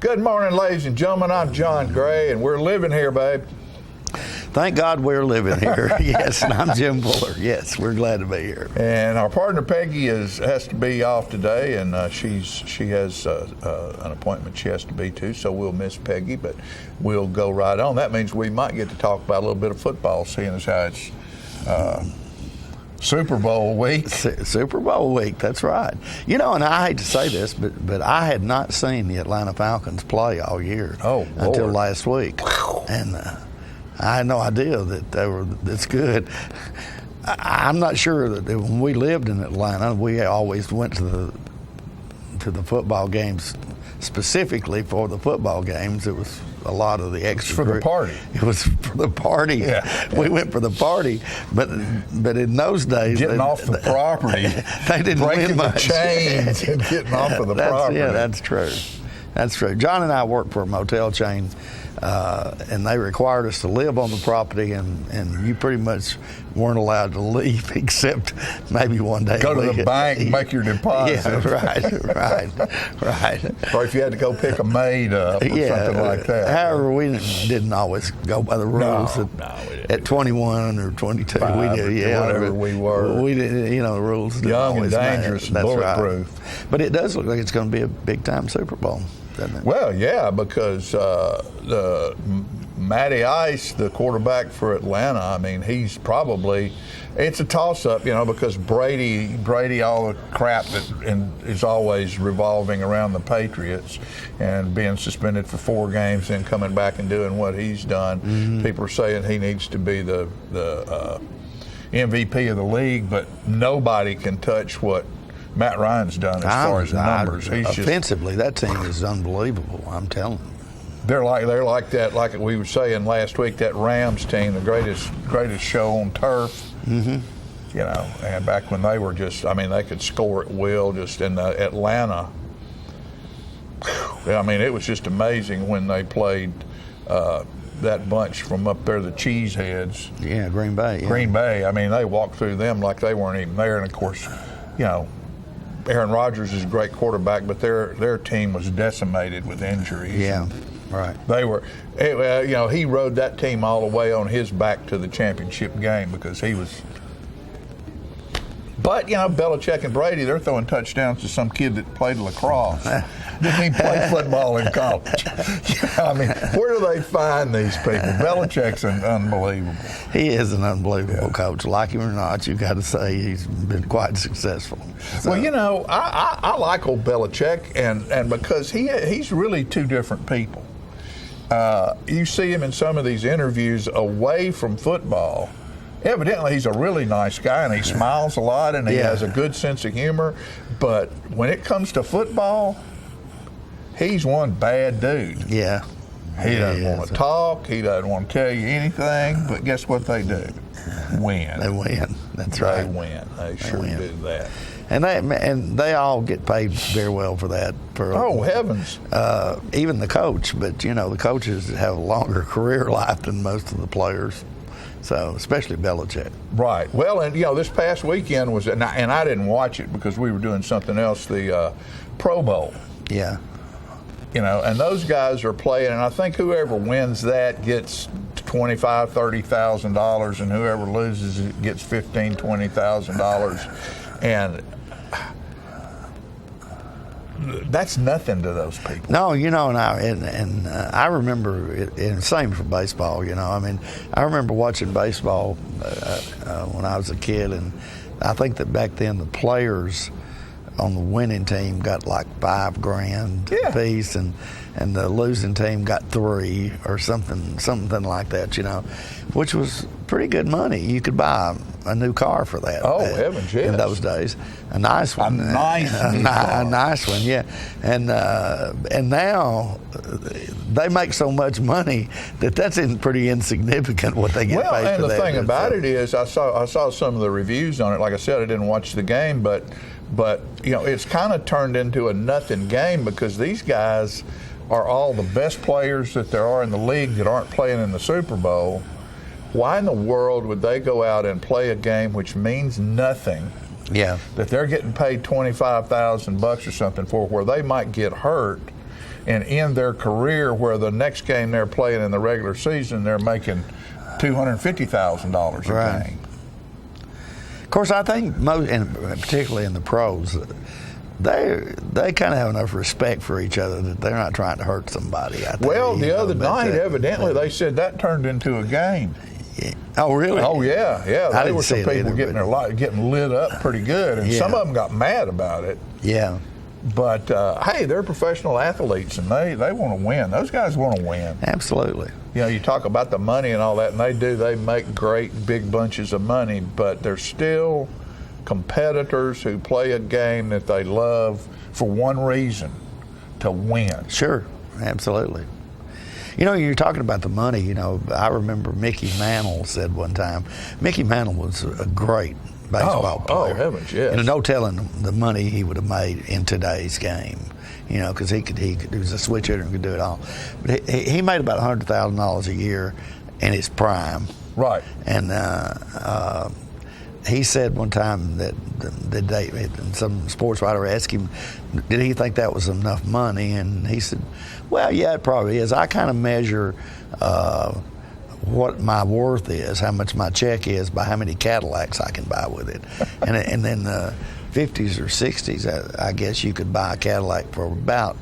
Good morning, ladies and gentlemen. I'm John Gray, and we're living here, babe. Thank God we're living here. Yes, and I'm Jim Fuller. Yes, we're glad to be here. And our partner Peggy has to be off today, and she has an appointment she has to be to, so we'll miss Peggy, but we'll go right on. That means we might get to talk about a little bit of football, seeing as how it's Super Bowl week. Super Bowl week, that's right. You know, and I hate to say this, but I had not seen the Atlanta Falcons play all year until last week. And I had no idea that they were this good. I'm not sure that when we lived in Atlanta, we always went to the football games specifically for the football games. It was a lot of the extra. For the party. It was for the party. Yeah. We went for the party, but in those days, getting off the property, they didn't breaking win much. the chains and getting off of the property. Yeah, that's true. That's true. John and I worked for a motel chain, and they required us to live on the property, and you pretty much weren't allowed to leave except maybe one day. Go to the bank and make your deposit. Yeah, right. Or if you had to go pick a maid up or something like that. However, we didn't always go by the rules. At 21 or 22, we did. Yeah, whatever we were. We did. You know, the rules. Young and matter. dangerous, and That's bulletproof. Right. But it does look like it's going to be a big-time Super Bowl. Well, yeah, because Matty Ice, the quarterback for Atlanta, I mean, he's probably – it's a toss-up, because Brady, all the crap that is always revolving around the Patriots and being suspended for 4 games and coming back and doing what he's done. Mm-hmm. People are saying he needs to be the MVP of the league, but nobody can touch what Matt Ryan's done as far as numbers. Offensively, that team is unbelievable. I'm telling you. They're like that. Like we were saying last week, that Rams team, the greatest show on turf. Mm-hmm. And back when they were they could score at will. Just in Atlanta. I mean, it was just amazing when they played that bunch from up there, the Cheeseheads. Yeah, Green Bay. Yeah. Green Bay. I mean, they walked through them like they weren't even there, and of course, Aaron Rodgers is a great quarterback, but their team was decimated with injuries. Yeah, right. They were, he rode that team all the way on his back to the championship game because he was. But, Belichick and Brady, they're throwing touchdowns to some kid that played lacrosse. Didn't even play football in college. Where do they find these people? Belichick's unbelievable. He is an unbelievable coach. Like him or not, you got to say he's been quite successful. So. Well, I like old Belichick, and because he's really 2 different people. You see him in some of these interviews away from football. Evidently, he's a really nice guy, and he smiles a lot, and he has a good sense of humor. But when it comes to football, he's one bad dude. Yeah. He doesn't want to talk. He doesn't want to tell you anything. But guess what they do? Win. They win. That's right. They win. They sure do that. And they all get paid very well for that. Heavens! Even the coach, but the coaches have a longer career life than most of the players. So, especially Belichick. Right. Well, and this past weekend was, and I didn't watch it because we were doing something else. The Pro Bowl. Yeah. And those guys are playing, and I think whoever wins that gets $25,000, $30,000, and whoever loses it gets $15,000, $20,000, and that's nothing to those people. No, and I remember it, and same for baseball. I remember watching baseball when I was a kid, and I think that back then the players on the winning team got like $5,000 apiece, and the losing team got $3,000 or something like that. Which was pretty good money. You could buy a new car for that. Oh, heavens, yes. In those days, a nice one. A nice one, yeah. And now they make so much money that's pretty insignificant what they get paid for that. Well, and the thing about it is, I saw some of the reviews on it. Like I said, I didn't watch the game, but it's kind of turned into a nothing game because these guys are all the best players that there are in the league that aren't playing in the Super Bowl. Why in the world would they go out and play a game which means nothing? Yeah. That they're getting paid $25,000 or something for, where they might get hurt and end their career where the next game they're playing in the regular season they're making $250,000 a Right. game. Of course, I think most, and particularly in the pros, they kind of have enough respect for each other that they're not trying to hurt somebody. I think, Well, you the know, other but, night, evidently, they said that turned into a game. Oh, really? Oh yeah. I There didn't were some see it people either, getting lit up pretty good, and Yeah. some of them got mad about it. Yeah. But hey, they're professional athletes, and they want to win. Those guys want to win. Absolutely. You know, you talk about the money and all that, and they do. They make great big bunches of money, but they're still competitors who play a game that they love for one reason: to win. Sure. Absolutely. You know, you're talking about the money. You know, I remember Mickey Mantle said one time. Mickey Mantle was a great baseball player. Oh, heavens, yes. And no telling the money he would have made in today's game. You know, because he was a switch hitter and could do it all. But he made about $100,000 a year in his prime. Right. And he said one time that some sports writer asked him, did he think that was enough money? And he said, well, yeah, it probably is. I kind of measure what my worth is, how much my check is, by how many Cadillacs I can buy with it. And then the 50s or 60s, I guess you could buy a Cadillac for about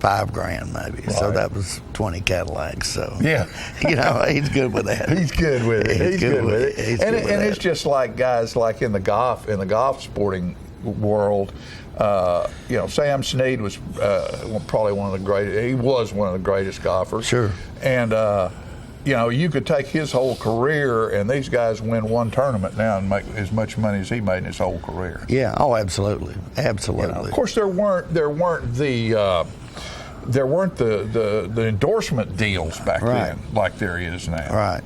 $5,000 maybe. Right. So that was 20 Cadillacs. So Yeah. you know, he's good with that. He's good with it. He's good with it. He's And good with it's that. just like guys like in the golf sporting world. You know, Sam Snead was probably one of the greatest. He was one of the greatest golfers. Sure. And you know, you could take his whole career, and these guys win one tournament now and make as much money as he made in his whole career. Yeah. Oh, absolutely. Absolutely. You know, of course, there weren't the endorsement deals back Right. then like there is now. Right.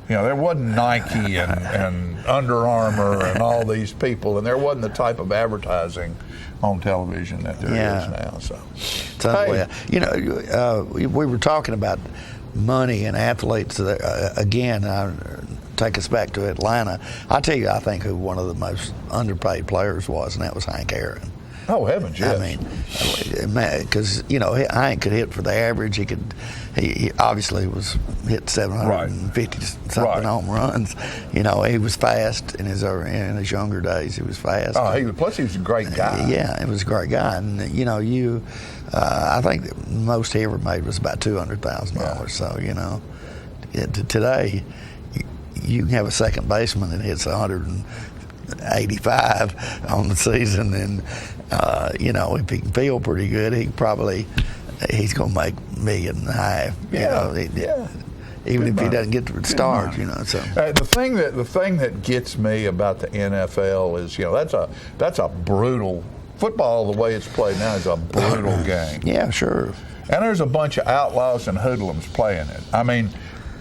You know, there wasn't Nike and Under Armour and all these people, and there wasn't the type of advertising on television that there is now. So, So, you know, we were talking about money and athletes. Again, I take us back to Atlanta. I'll tell you, I think who one of the most underpaid players was, and that was Hank Aaron. oh heavens, yes. I mean, because you know, Hank could hit for the average. He obviously was hit 750 something Right. home runs. You know, he was fast in his younger days. He was fast. Plus he was a great guy. Yeah, he was a great guy, and you know, I think the most he ever made was about $200,000. So you know, today you can have a second baseman that hits 185 on the season, and you know, if he can feel pretty good, he's going to make $1.5 million. You know, even if he doesn't get to start, you know. So the thing that gets me about the NFL is, you know, that's a brutal football. The way it's played now is a brutal game. yeah, sure. And there's a bunch of outlaws and hoodlums playing it. I mean,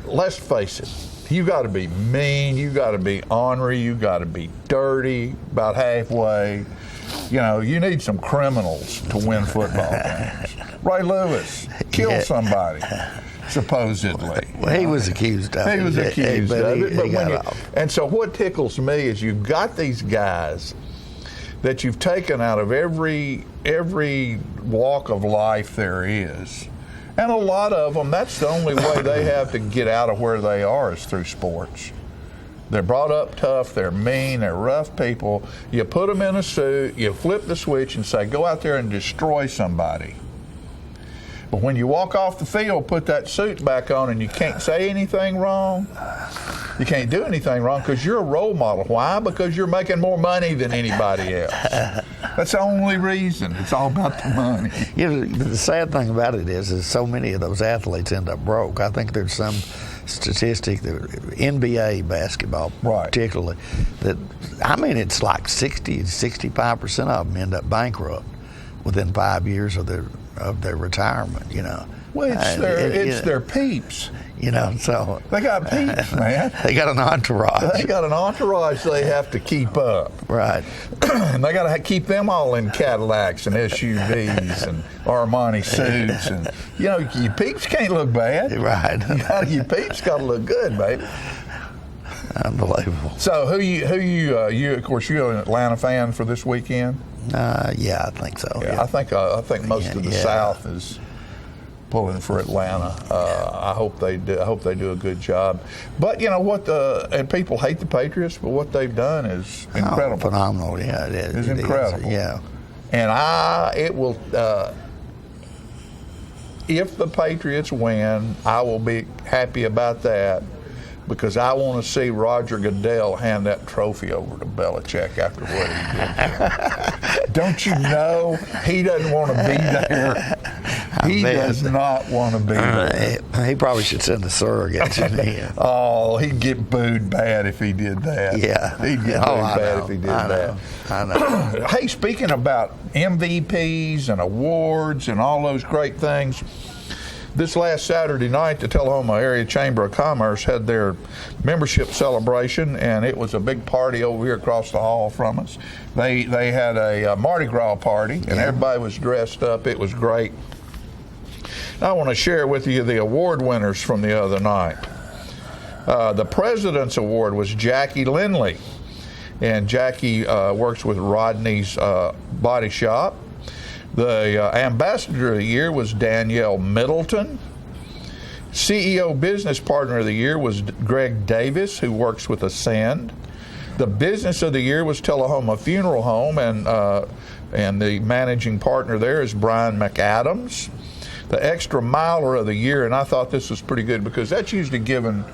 let's face it. You got to be mean. You got to be ornery. You got to be dirty about halfway. You know, you need some criminals to win football games. Ray Lewis killed somebody, supposedly. Well, he was accused of it. He was accused of it. But he got off. And so what tickles me is you've got these guys that you've taken out of every walk of life there is. And a lot of them, that's the only way they have to get out of where they are is through sports. They're brought up tough, they're mean, they're rough people. You put them in a suit, you flip the switch and say, go out there and destroy somebody. But when you walk off the field, put that suit back on and you can't say anything wrong. You can't do anything wrong because you're a role model. Why? Because you're making more money than anybody else. That's the only reason. It's all about the money. You know, the sad thing about it is so many of those athletes end up broke. I think there's some statistic that NBA basketball, Right. particularly, that I mean, it's like 65% of them end up bankrupt within 5 years of their retirement. You know. Well, it's their peeps. You know, so They got peeps, man. they got an entourage. They got an entourage they have to keep up. Right. And they got to keep them all in Cadillacs and SUVs and Armani suits. And, you know, your peeps can't look bad. Right. Your peeps got to look good, baby. Unbelievable. So who you of course, you're an Atlanta fan for this weekend? Yeah, I think so. Yeah, I think most of the South is pulling for Atlanta. I hope they do. I hope they do a good job. But you know what? And people hate the Patriots, but what they've done is incredible. Phenomenal. Yeah, it is. It's incredible. Yeah. And it will. If the Patriots win, I will be happy about that, because I want to see Roger Goodell hand that trophy over to Belichick after what he did. Don't you know he doesn't want to be there? He does not want to be there. He probably should send a surrogate. Oh, he'd get booed bad if he did that. Yeah. He'd get booed bad if he did that. I know. Hey, speaking about MVPs and awards and all those great things, this last Saturday night, the Tullahoma Area Chamber of Commerce had their membership celebration, and it was a big party over here across the hall from us. They had a Mardi Gras party, and everybody was dressed up. It was great. I want to share with you the award winners from the other night. The President's Award was Jackie Lindley, and Jackie works with Rodney's Body Shop. The Ambassador of the Year was Danielle Middleton. CEO Business Partner of the Year was Greg Davis, who works with Ascend. The Business of the Year was Tullahoma Funeral Home, and the Managing Partner there is Brian McAdams. The Extra Miler of the Year, and I thought this was pretty good because that's usually given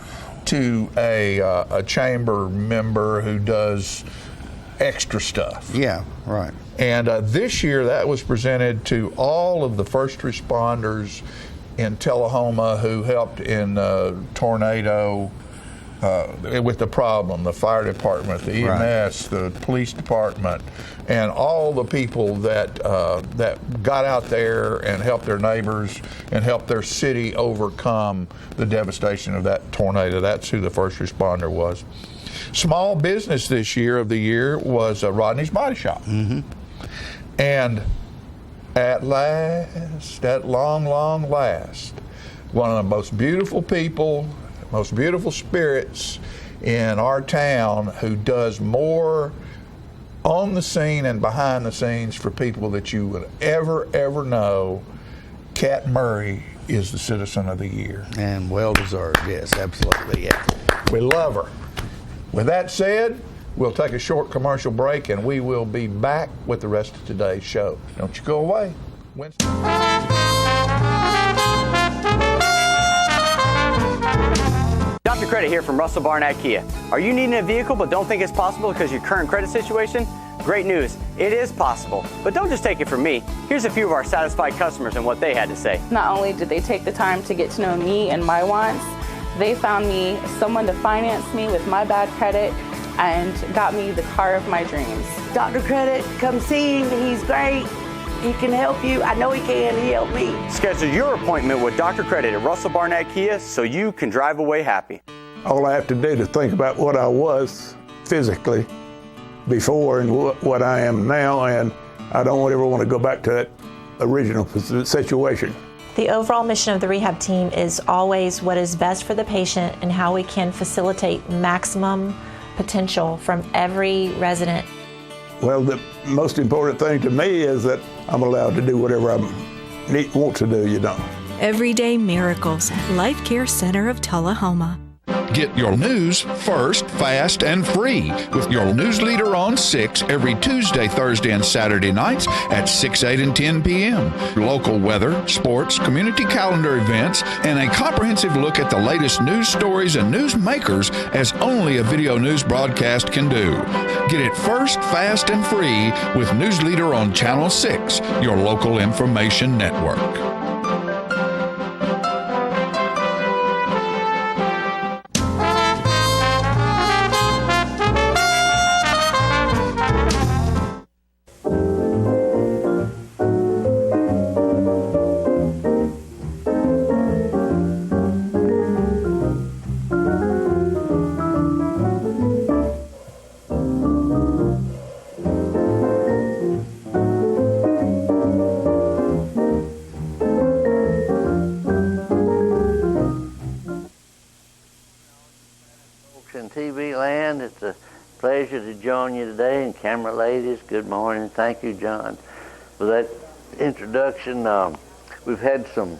to a chamber member who does extra stuff. Yeah, right. And this year that was presented to all of the first responders in Tullahoma who helped in tornado with the problem, the fire department, the EMS, the police department, and all the people that got out there and helped their neighbors and helped their city overcome the devastation of that tornado. That's who the first responder was. Small business this year of the year was Rodney's Body Shop. Mm-hmm. And at last, at long, long last, one of the most beautiful people, most beautiful spirits in our town who does more on the scene and behind the scenes for people that you would ever know, Kat Murray is the Citizen of the Year. And well deserved, yes, absolutely, yeah. We love her. With that said, we'll take a short commercial break, and we will be back with the rest of today's show. Don't you go away. Winston. Dr. Credit here from Russell Barnett Kia. Are you needing a vehicle but don't think it's possible because of your current credit situation? Great news, it is possible. But don't just take it from me. Here's a few of our satisfied customers and what they had to say. Not only did they take the time to get to know me and my wants, they found me someone to finance me with my bad credit and got me the car of my dreams. Dr. Credit, come see him. He's great. He can help you. I know he can. He helped me. Schedule your appointment with Dr. Credit at Russell Barnett Kia so you can drive away happy. All I have to do is think about what I was physically before and what I am now, and I don't ever want to go back to that original situation. The overall mission of the rehab team is always what is best for the patient and how we can facilitate maximum potential from every resident. Well, the most important thing to me is that I'm allowed to do whatever I want to do, Everyday Miracles, Life Care Center of Tullahoma. Get your news first, fast, and free with your news leader on 6 every Tuesday, Thursday, and Saturday nights at 6, 8, and 10 p.m. Local weather, sports, community calendar events, and a comprehensive look at the latest news stories and news makers as only a video news broadcast can do. Get it first, fast, and free with News Leader on Channel 6, your local information network. pleasure to join you today. And camera ladies, good morning. Thank you, John, for that introduction. We've had some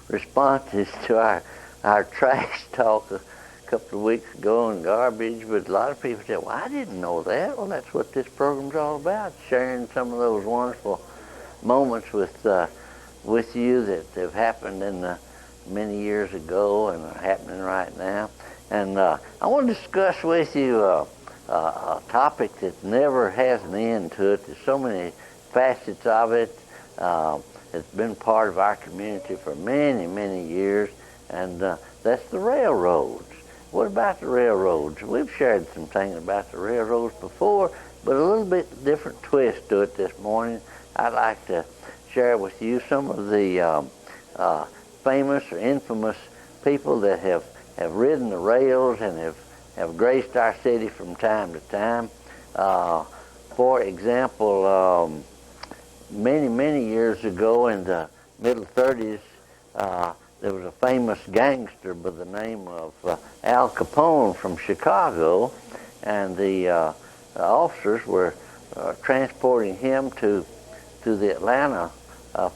responses to our trash talk a couple of weeks ago on garbage, but a lot of people said, well, I didn't know that. Well, that's what this program's all about, sharing some of those wonderful moments with you that have happened in many years ago and are happening right now. And I want to discuss with you a topic that never has an end to it. There's so many facets of it. It's been part of our community for many, many years, and that's the railroads. What about the railroads? We've shared some things about the railroads before, but a little bit different twist to it this morning. I'd like to share with you some of the famous or infamous people that have ridden the rails and have graced our city from time to time. For example, many, many years ago in the middle 30s, there was a famous gangster by the name of Al Capone from Chicago, and the officers were transporting him to the Atlanta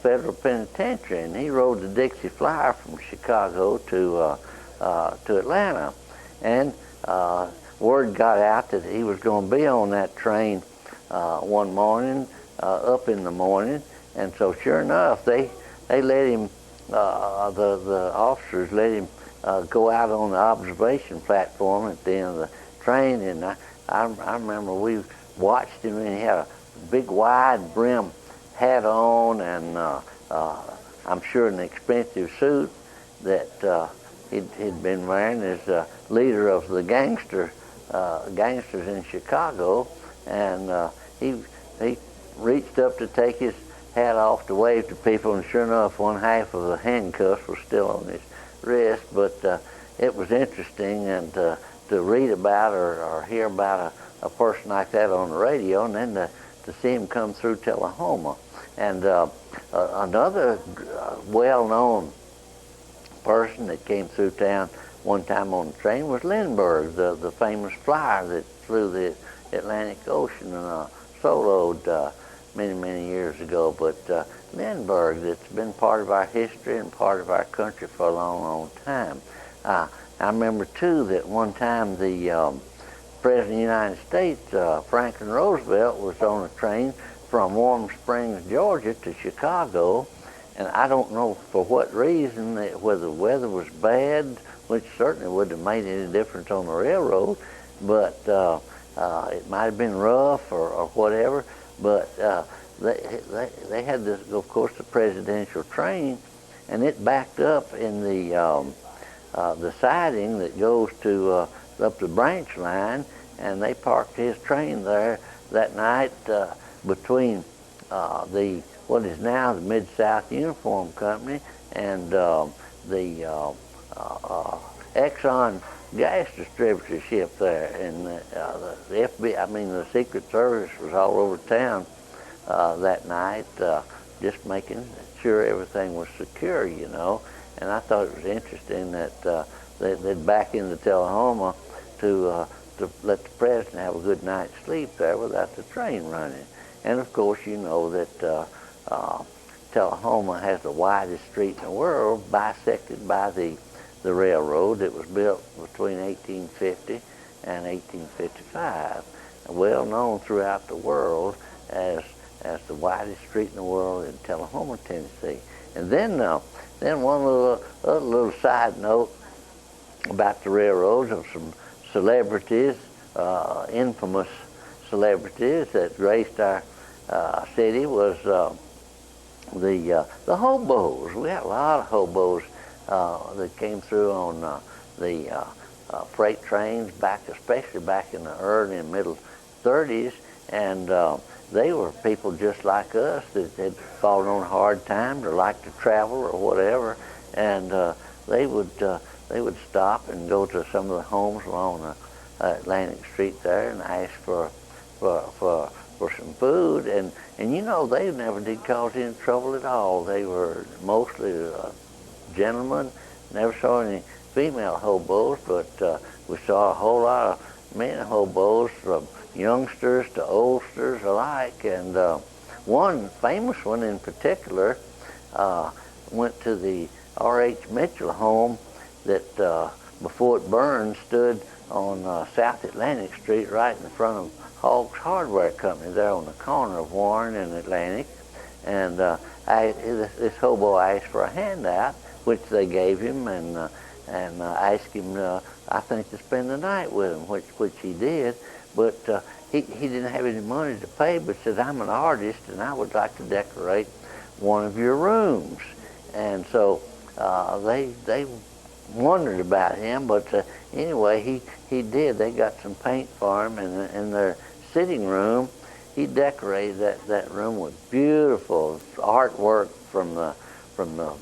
Federal Penitentiary, and he rode the Dixie Flyer from Chicago to Atlanta. And word got out that he was going to be on that train one morning, up in the morning, and so sure enough, they let him. The officers let him go out on the observation platform at the end of the train, and I remember we watched him, and he had a big wide brim hat on, and I'm sure an expensive suit that he'd been wearing as leader of the gangsters in Chicago, and he reached up to take his hat off to wave to people, and sure enough, one half of the handcuffs was still on his wrist. But it was interesting, and to read about or hear about a person like that on the radio, and then to see him come through Tullahoma. And another well-known person that came through town one time on the train was Lindbergh, the famous flyer that flew the Atlantic Ocean and soloed many, many years ago. But Lindbergh, that's been part of our history and part of our country for a long, long time. I remember, too, that one time the President of the United States, Franklin Roosevelt, was on a train from Warm Springs, Georgia to Chicago, and I don't know for what reason, whether the weather was bad, which certainly wouldn't have made any difference on the railroad, but it might have been rough or whatever. But they had this, of course, the presidential train, and it backed up in the siding that goes to up the branch line, and they parked his train there that night between what is now the Mid-South Uniform Company and the Exxon gas distributorship there, and the FBI, the Secret Service was all over town that night, just making sure everything was secure, you know. And I thought it was interesting that they'd back into Tullahoma to let the president have a good night's sleep there without the train running. And of course, you know that Tullahoma has the widest street in the world, bisected by the railroad. It was built between 1850 and 1855, well known throughout the world as the widest street in the world in Tullahoma, Tennessee. And then one little side note about the railroads of some celebrities, infamous celebrities that graced our city was the hobos. We had a lot of hobos that came through on the freight trains especially back in the early and middle 30s, and they were people just like us that had fallen on hard times or liked to travel or whatever, and they would stop and go to some of the homes along Atlantic Street there and ask for some food, and you know, they never did cause any trouble at all. They were mostly gentlemen, never saw female hobos, but we saw a whole lot of men hobos, from youngsters to oldsters alike. And one famous one in particular went to the R.H. Mitchell home that before it burned stood on South Atlantic Street right in front of Hogg's Hardware Company there on the corner of Warren and Atlantic. And this hobo asked for a handout, which they gave him, and asked him, I think, to spend the night with him, which he did. But he didn't have any money to pay, but said, I'm an artist and I would like to decorate one of your rooms. And so they wondered about him, but anyway, he did. They got some paint for him, and in their sitting room, he decorated that room with beautiful artwork from the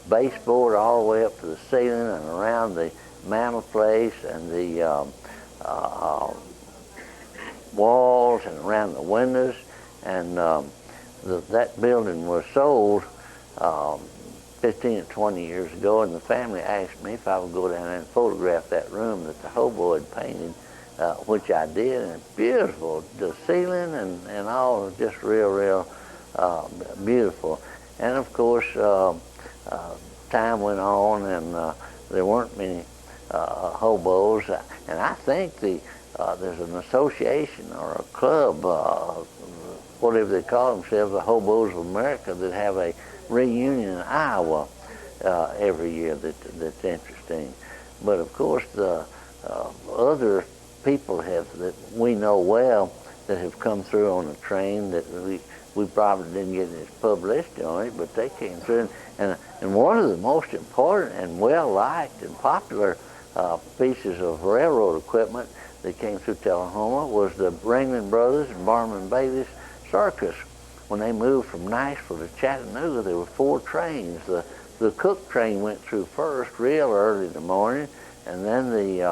baseboard all the way up to the ceiling and around the mantelpiece and the walls and around the windows. And that building was sold 15 or 20 years ago, and the family asked me if I would go down there and photograph that room that the hobo had painted, which I did, and it's beautiful. The ceiling and all, just real beautiful. And of course, time went on, and there weren't many hobos. And I think there's an association or a club, whatever they call themselves, the Hobos of America, that have a reunion in Iowa every year that's interesting. But of course, the other people that we know well that have come through on the train that we probably didn't get any publicity on it, but they came through. And one of the most important and well-liked and popular pieces of railroad equipment that came through Tullahoma was the Ringling Brothers and Barnum Bailey's circus. When they moved from Nashville to Chattanooga, there were 4 trains. The Cook train went through first, real early in the morning, and then the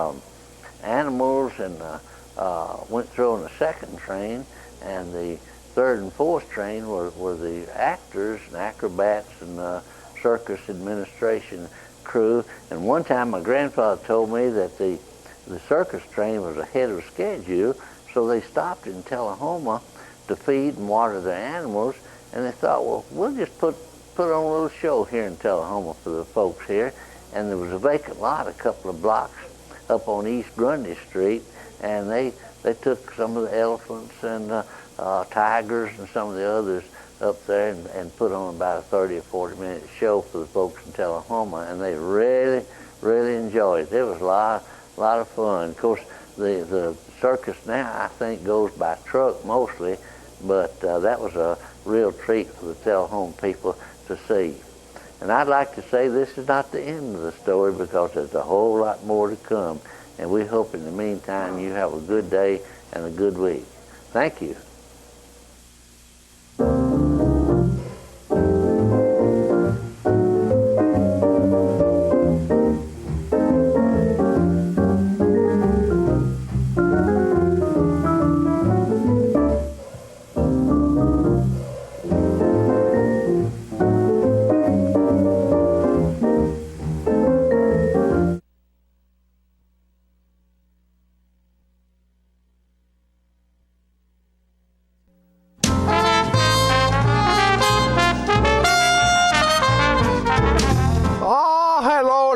animals and went through on the second train, and the third and fourth train were the actors and acrobats and the circus administration crew. And one time my grandfather told me that the circus train was ahead of schedule, so they stopped in Tullahoma to feed and water their animals, and they thought, well, we'll just put on a little show here in Tullahoma for the folks here. And there was a vacant lot a couple of blocks up on East Grundy Street, and they took some of the elephants and tigers and some of the others up there and put on about a 30 or 40 minute show for the folks in Tullahoma, and they really enjoyed it. It was a lot of fun. Of course, the circus now, I think, goes by truck mostly, but that was a real treat for the Tullahoma people to see. And I'd like to say this is not the end of the story, because there's a whole lot more to come. And we hope in the meantime you have a good day and a good week. Thank you.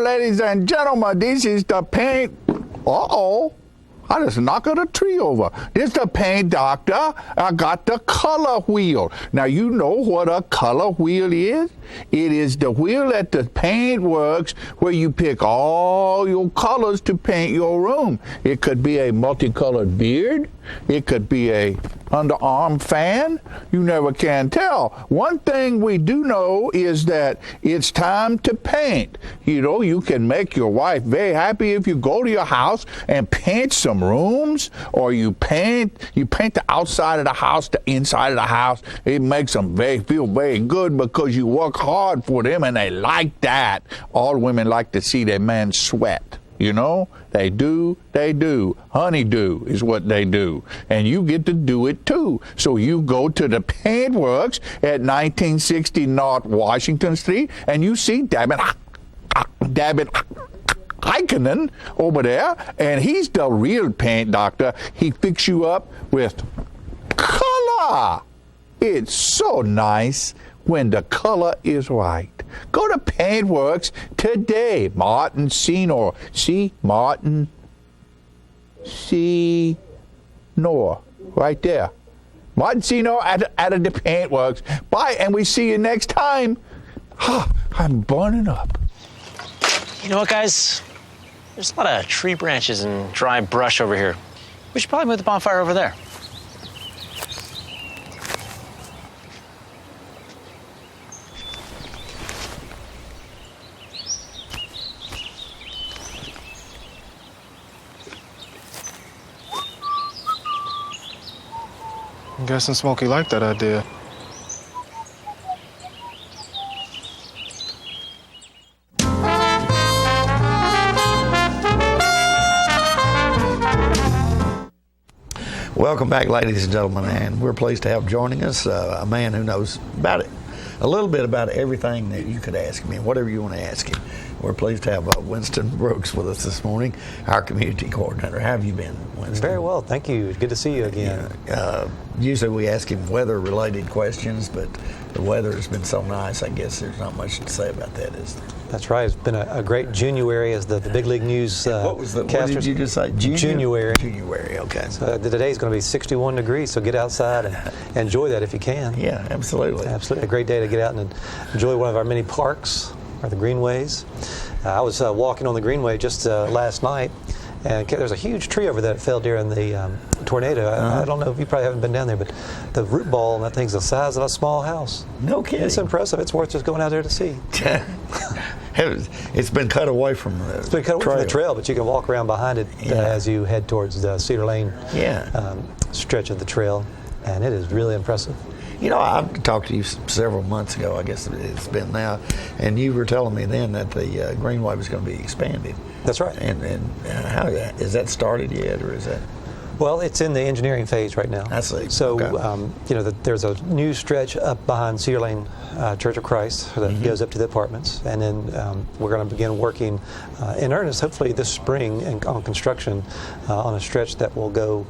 Ladies and gentlemen, this is the paint. I just knocked a tree over. This is the paint doctor. I got the color wheel. Now, you know what a color wheel is? It is the wheel at the paint works where you pick all your colors to paint your room. It could be a multicolored beard. It could be a underarm fan. You never can tell. One thing we do know is that it's time to paint. You know, you can make your wife very happy if you go to your house and paint some rooms, or you paint the outside of the house, the inside of the house. It makes them feel very good because you work hard for them, and they like that. All women like to see their man sweat. You know, they do. Honeydew is what they do. And you get to do it too. So you go to the paint works at 1960 North Washington Street, and you see Dabbit Heikkinen over there, and he's the real paint doctor. He fix you up with color. It's so nice when the color is right. Go to Paintworks today. Martin Senor. See? Martin Senor. Right there. Martin Senor at the Paintworks. Bye, and we see you next time. I'm burning up. You know what, guys? There's a lot of tree branches and dry brush over here. We should probably move the bonfire over there. I'm guessing Smokey liked that idea. Welcome back, ladies and gentlemen, and we're pleased to have joining us a man who knows about it, a little bit about everything that you could ask him, whatever you want to ask him. We're pleased to have Winston Brooks with us this morning, our community coordinator. How have you been, Winston? Very well, thank you. Good to see you again. Usually we ask him weather-related questions, but the weather has been so nice, I guess there's not much to say about that, is there? That's right. It's been a great January, as the Big League News what did you just say? January. January, okay. So today's going to be 61 degrees, so get outside and enjoy that if you can. Yeah, absolutely. Absolutely. A great day to get out and enjoy one of our many parks, or the greenways. I was walking on the greenway just last night, and there's a huge tree over there that fell during the tornado. I don't know if you probably haven't been down there, but the root ball on that thing's the size of a small house. No kidding. It's impressive. It's worth just going out there to see. It's been cut away from the It's been cut away from the trail, but you can walk around behind it as you head towards the Cedar Lane stretch of the trail, and it is really impressive. You know, I talked to you several months ago, I guess it's been now, and you were telling me then that the Greenway was going to be expanded. That's right. And how is that started yet, or is that? Well, it's in the engineering phase right now. I see. So, there's a new stretch up behind Cedar Lane Church of Christ that goes up to the apartments, and then we're going to begin working in earnest, hopefully this spring, on construction on a stretch that will go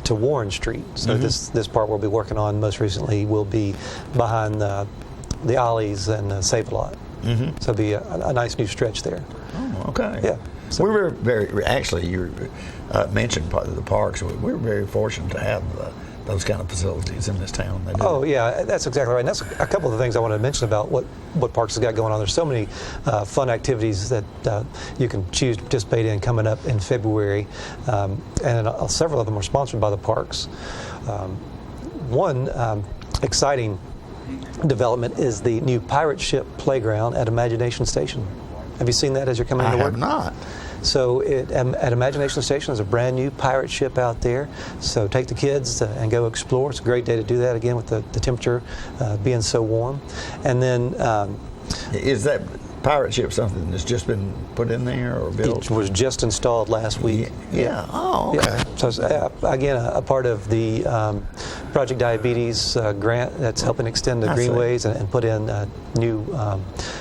to Warren Street. So this part we'll be working on most recently will be behind the Ollie's and Save-A-Lot. So it'll be a nice new stretch there. Oh, okay. Yeah. So we were actually, you mentioned the parks. We're very fortunate to have those kind of facilities in this town. Oh, yeah, that's exactly right. And that's a couple of the things I wanted to mention about what Parks has got going on. There's so many fun activities that you can choose to participate in coming up in February, and several of them are sponsored by the parks. One exciting development is the new pirate ship playground at Imagination Station. Have you seen that as you're coming to work? I have not. So at Imagination Station, there's a brand new pirate ship out there. So take the kids and go explore. It's a great day to do that, again, with the temperature being so warm. And then... is that pirate ship something that's just been put in there or built? It was just installed last week. Yeah. Oh, okay. Yeah. So it's, again, a part of the Project Diabetes grant that's helping extend the greenways and put in new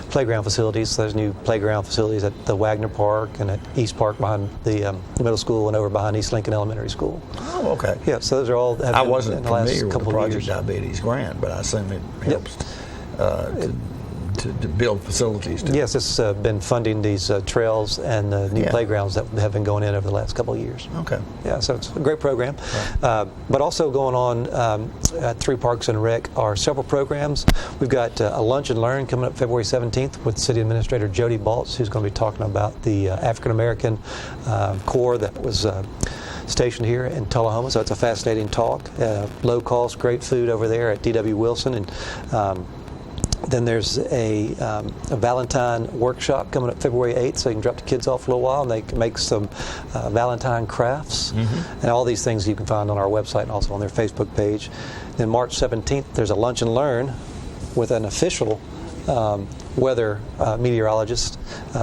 playground facilities. So there's new playground facilities at the Wagner Park and at East Park behind the middle school and over behind East Lincoln Elementary School. Oh, okay. Yeah, so those are all... I wasn't familiar with the Project Diabetes grant, but I assume it helps to build facilities. Yes, it's been funding these trails and new playgrounds that have been going in over the last couple of years. Okay. Yeah, so it's a great program. Right. But also going on at 3 Parks and Rec are several programs. We've got a Lunch and Learn coming up February 17th with City Administrator Jody Baltz, who's going to be talking about the African American Corps that was stationed here in Tullahoma. So it's a fascinating talk. Low cost, great food over there at D.W. Wilson. And then there's a Valentine workshop coming up February 8th, so you can drop the kids off for a little while and they can make some Valentine crafts. And all these things you can find on our website and also on their Facebook page. Then March 17th, there's a Lunch and Learn with an official weather meteorologist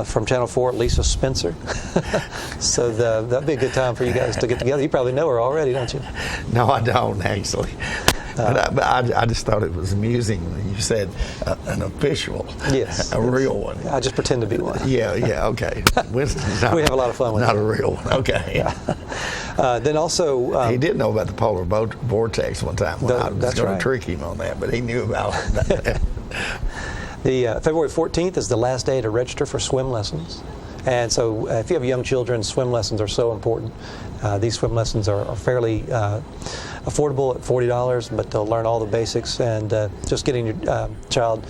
from Channel 4, Lisa Spencer. So that'd be a good time for you guys to get together. You probably know her already, don't you? No, I don't, actually. But I just thought it was amusing when you said an official. Yes. A real one. I just pretend to be one. Yeah, okay. Winston's not, we have a lot of fun with it. Not a real one, okay. Then also... he did know about the polar vortex one time when I was going to trick him on that, but he knew about it. The February 14th is the last day to register for swim lessons. And so if you have young children, swim lessons are so important. These swim lessons are fairly affordable at $40, but they'll learn all the basics and just getting your child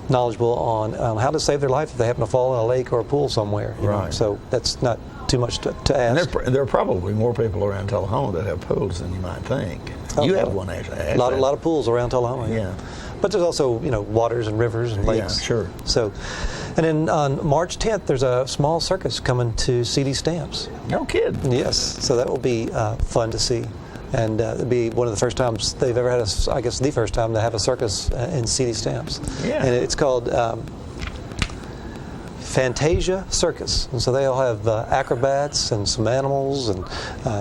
knowledgeable on how to save their life if they happen to fall in a lake or a pool somewhere. You know? So that's not too much to ask. And there are probably more people around Tullahoma that have pools than you might think. You have one, actually. A lot of pools around Tullahoma. Yeah. But there's also, waters and rivers and lakes. Yeah, sure. So, and then on March 10th, there's a small circus coming to CD Stamps. No kidding. Yes. So that will be fun to see. And it'll be one of the first times they've ever had, I guess the first time to have a circus in CD Stamps. Yeah. And it's called Fantasia Circus. And so they'll have acrobats and some animals and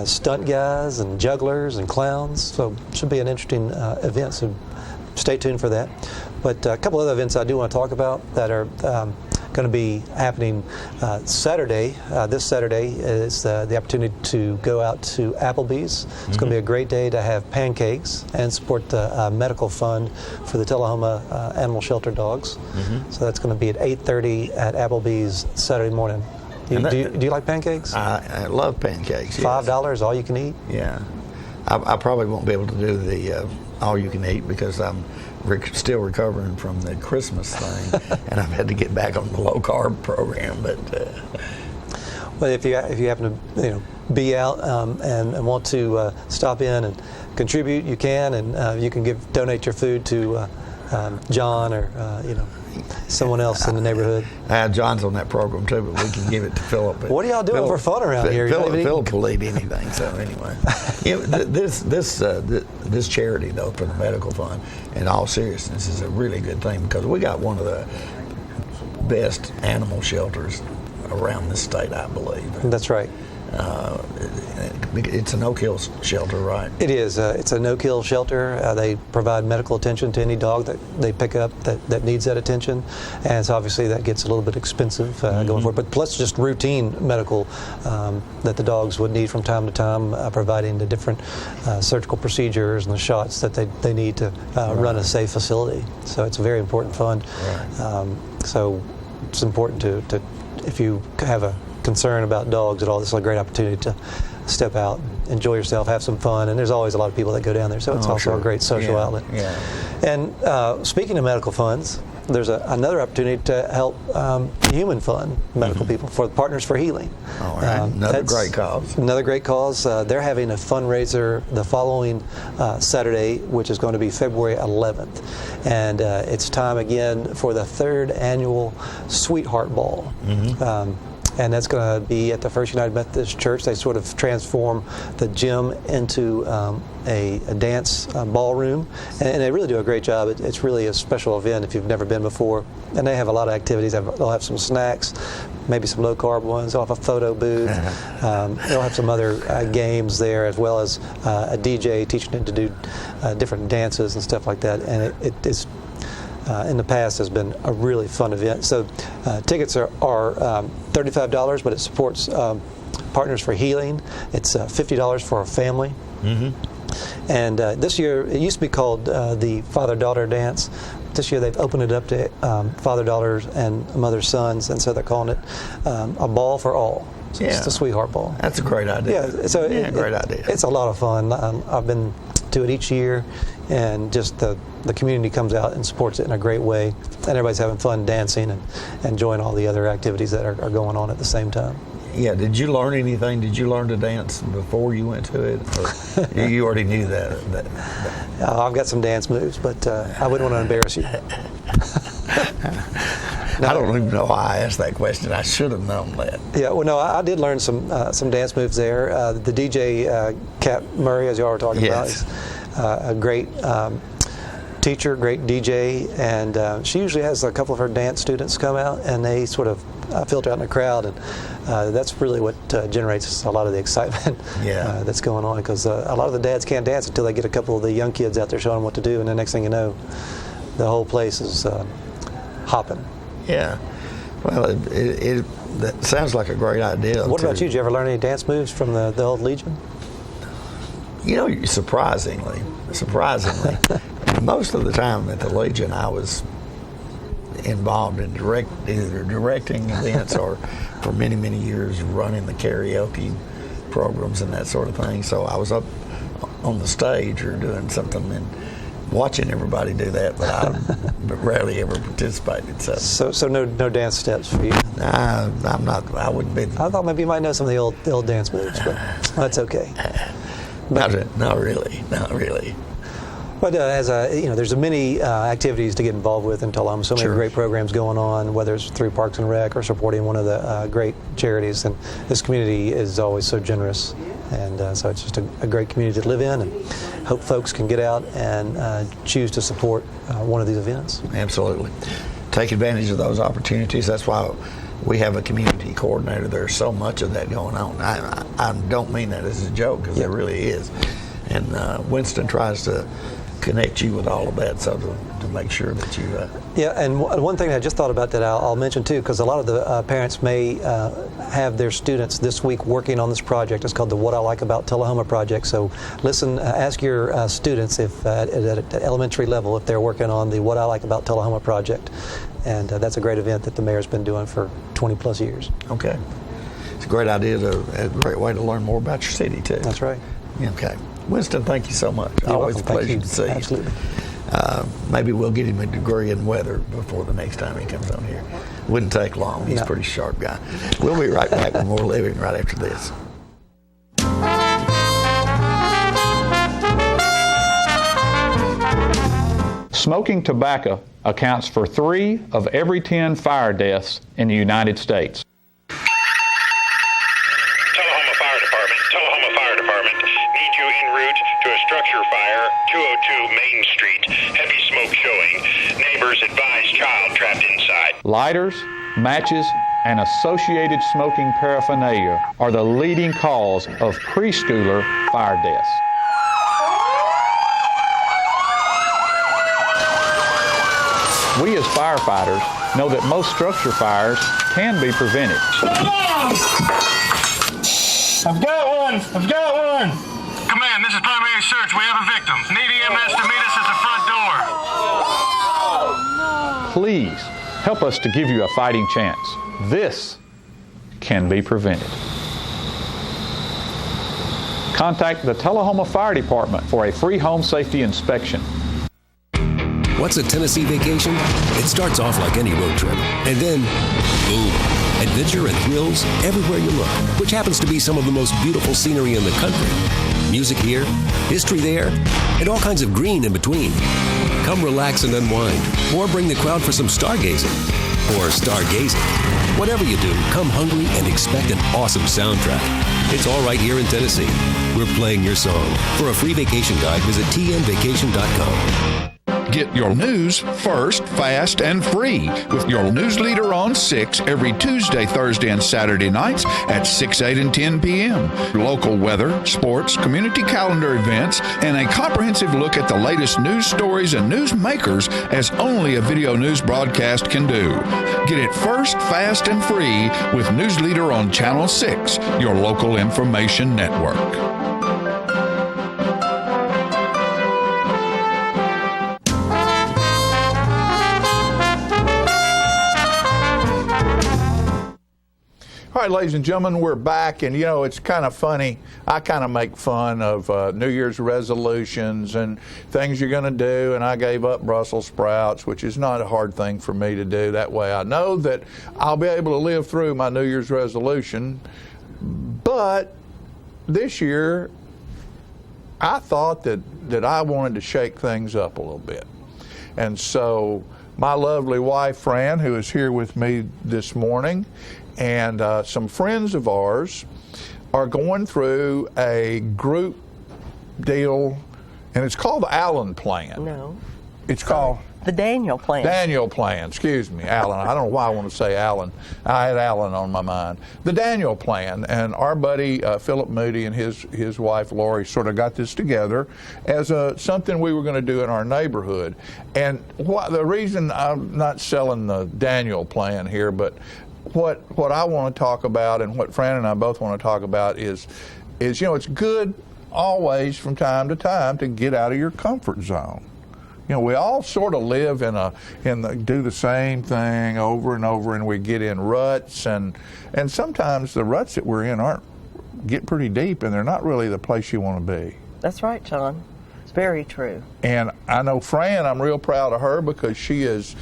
stunt guys and jugglers and clowns. So it should be an interesting event. So stay tuned for that. But a couple other events I do want to talk about that are going to be happening Saturday. This Saturday is the opportunity to go out to Applebee's. It's going to be a great day to have pancakes and support the medical fund for the Tullahoma Animal Shelter dogs. So that's going to be at 8:30 at Applebee's Saturday morning. Do you like pancakes? I love pancakes. $5, all you can eat? Yeah. I probably won't be able to do the all you can eat because I'm still recovering from the Christmas thing, and I've had to get back on the low carb program. But well, if you happen to be out and want to stop in and contribute, you can, and you can donate your food to John or someone else in the neighborhood. John's on that program too, but we can give it to Philip. What are y'all doing for fun around here? Philip will eat anything. So anyway, this charity though for the medical fund, in all seriousness, is a really good thing because we got one of the best animal shelters around this state, I believe. That's right. It's a no-kill shelter, right? It is. It's a no-kill shelter. They provide medical attention to any dog that they pick up that needs that attention. And so obviously that gets a little bit expensive going forward. But plus just routine medical that the dogs would need from time to time, providing the different surgical procedures and the shots that they need to run a safe facility. So it's a very important fund. Right. So it's important to if you have a concern about dogs at all, this is a great opportunity to step out, enjoy yourself, have some fun, and there's always a lot of people that go down there, so it's also a great social outlet. Yeah. And speaking of medical funds, there's another opportunity to help human fund medical people for Partners for Healing. All right, another great cause. Another great cause. They're having a fundraiser the following Saturday, which is going to be February 11th. And it's time again for the third annual Sweetheart Ball. And that's going to be at the First United Methodist Church. They sort of transform the gym into a dance ballroom, and they really do a great job. It's really a special event if you've never been before. And they have a lot of activities. They'll have some snacks, maybe some low-carb ones. They'll have a photo booth. They'll have some other games there, as well as a DJ teaching them to do different dances and stuff like that. And it's in the past has been a really fun event. So tickets are $35, but it supports Partners for Healing. It's $50 for a family. And this year, it used to be called the Father-Daughter Dance. This year they've opened it up to father-daughters and mother-sons, and so they're calling it a ball for all. So it's the Sweetheart Ball. That's a great idea. Yeah, so great idea. It's a lot of fun. I've been to it each year, and just the community comes out and supports it in a great way, and everybody's having fun dancing and enjoying all the other activities that are going on at the same time. Yeah, did you learn anything? Did you learn to dance before you went to it? Or you already knew that? I've got some dance moves, but I wouldn't want to embarrass you. I don't even know why I asked that question. I should have known that. Yeah, well, no, I did learn some dance moves there. The DJ, Cap Murray, as you all were talking about, is a great teacher, great DJ, and she usually has a couple of her dance students come out, and they sort of filter out in the crowd, and that's really what generates a lot of the excitement that's going on, because a lot of the dads can't dance until they get a couple of the young kids out there showing them what to do, and the next thing you know, the whole place is hopping. Yeah. Well, that sounds like a great idea. What about you? Did you ever learn any dance moves from the old Legion? You know, surprisingly, most of the time at the Legion, I was involved in either directing events or for many, many years running the karaoke programs and that sort of thing. So I was up on the stage or doing something and watching everybody do that, but I rarely ever participated. So no dance steps for you? I'm not. I wouldn't be. I thought maybe you might know some of the old dance moves, but that's okay. Not really. But there's many activities to get involved with in Tullahoma. So many great programs going on, whether it's through Parks and Rec or supporting one of the great charities. And this community is always so generous, and so it's just a great community to live in. And hope folks can get out and choose to support one of these events. Absolutely, take advantage of those opportunities. That's why we have a community coordinator. There's so much of that going on. I don't mean that as a joke, because there really is. And Winston tries to connect you with all of that, so to make sure that you... Yeah, and one thing I just thought about that I'll mention too, because a lot of the parents may have their students this week working on this project. It's called the What I Like About Tullahoma project. So listen, ask your students if at elementary level if they're working on the What I Like About Tullahoma project. And that's a great event that the mayor's been doing for 20 plus years. Okay. It's a great idea, a great way to learn more about your city too. That's right. Okay. Winston, thank you so much. You're Always welcome. a pleasure to see you. Absolutely. Maybe we'll get him a degree in weather before the next time he comes on here. Wouldn't take long. He's a pretty sharp guy. We'll be right back with more living right after this. Smoking tobacco accounts for 3 of every 10 fire deaths in the United States. Tullahoma Fire Department needs you en route to a structure fire, 202 Main Street. Heavy smoke showing. Neighbors advise child trapped inside. Lighters, matches, and associated smoking paraphernalia are the leading cause of preschooler fire deaths. We as firefighters know that most structure fires can be prevented. I've got one! Command, this is primary search. We have a victim. Need EMS to meet us at the front door. Please help us to give you a fighting chance. This can be prevented. Contact the Tullahoma Fire Department for a free home safety inspection. What's a Tennessee vacation? It starts off like any road trip, and then, boom, adventure and thrills everywhere you look, which happens to be some of the most beautiful scenery in the country. Music here, history there, and all kinds of green in between. Come relax and unwind, or bring the crowd for some stargazing, or stargazing. Whatever you do, come hungry and expect an awesome soundtrack. It's all right here in Tennessee. We're playing your song. For a free vacation guide, visit tnvacation.com. Get your news first, fast, and free with your news leader on 6 every Tuesday, Thursday, and Saturday nights at 6, 8, and 10 p.m. Local weather, sports, community calendar events, and a comprehensive look at the latest news stories and news makers as only a video news broadcast can do. Get it first, fast, and free with News Leader on Channel 6, your local information network. All right, ladies and gentlemen, we're back, and you know, it's kind of funny. I kind of make fun of New Year's resolutions and things you're going to do, and I gave up Brussels sprouts, which is not a hard thing for me to do. That way I know that I'll be able to live through my New Year's resolution. But this year, I thought that I wanted to shake things up a little bit. And so my lovely wife, Fran, who is here with me this morning, and some friends of ours are going through a group deal, and it's called the Allen Plan. No. It's called? The Daniel Plan. Daniel Plan, excuse me, Alan. I don't know why I want to say Alan. I had Alan on my mind. The Daniel Plan, and our buddy Philip Moody and his wife Lori sort of got this together as something we were going to do in our neighborhood. And the reason I'm not selling the Daniel Plan here, but what I want to talk about and what Fran and I both want to talk about is it's good always from time to time to get out of your comfort zone. We all sort of live do the same thing over and over, and we get in ruts, and sometimes the ruts that we're in get pretty deep, and they're not really the place you want to be. That's right, John. It's very true. And I know Fran, I'm real proud of her because she has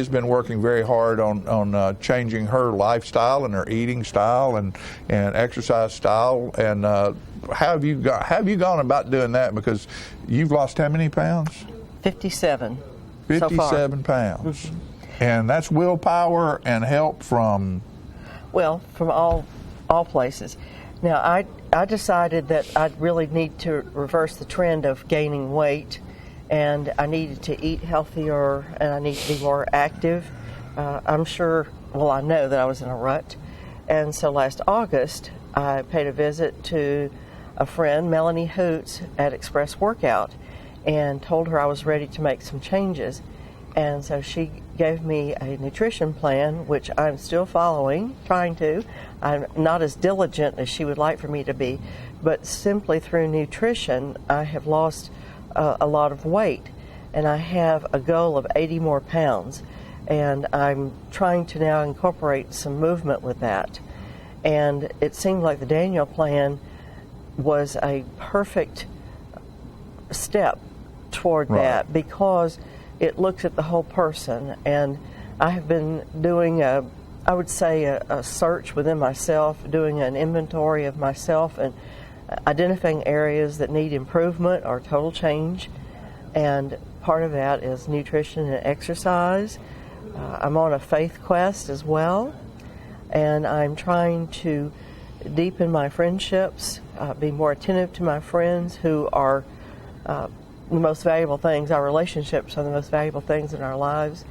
been working very hard on changing her lifestyle and her eating style and exercise style. And how have you gone about doing that? Because you've lost how many pounds? 57. 57 pounds. Mm-hmm. And that's willpower and help from? Well, from all places. Now, I decided that I really need to reverse the trend of gaining weight, and I needed to eat healthier, and I need to be more active. I know that I was in a rut. And so last August, I paid a visit to a friend, Melanie Hoots, at Express Workout, and told her I was ready to make some changes. And so she gave me a nutrition plan, which I'm still following, trying to. I'm not as diligent as she would like for me to be, but simply through nutrition, I have lost a lot of weight, and I have a goal of 80 more pounds. And I'm trying to now incorporate some movement with that. And it seemed like the Daniel Plan was a perfect step toward that, because it looks at the whole person. And I have been doing a search within myself, doing an inventory of myself and identifying areas that need improvement or total change. And part of that is nutrition and exercise. I'm on a faith quest as well, and I'm trying to deepen my friendships, be more attentive to my friends who are the most valuable things. Our relationships are the most valuable things in our lives.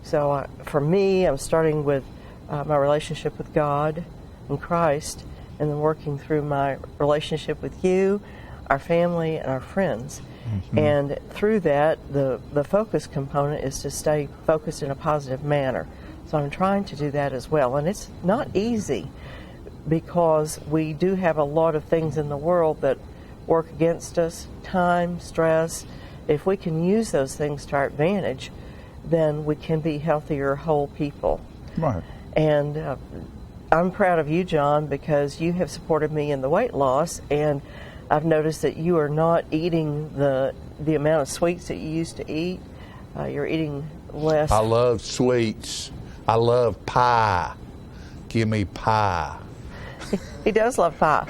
So for me, I'm starting with my relationship with God and Christ, and then working through my relationship with you, our family, and our friends. Mm-hmm. And through that, the focus component is to stay focused in a positive manner. So I'm trying to do that as well. And it's not easy, because we do have a lot of things in the world that work against us: time, stress. If we can use those things to our advantage, then we can be healthier, whole people. Right. And I'm proud of you, John, because you have supported me in the weight loss, and I've noticed that you are not eating the amount of sweets that you used to eat. You're eating less. I love sweets. I love pie. Give me pie. He does love pie.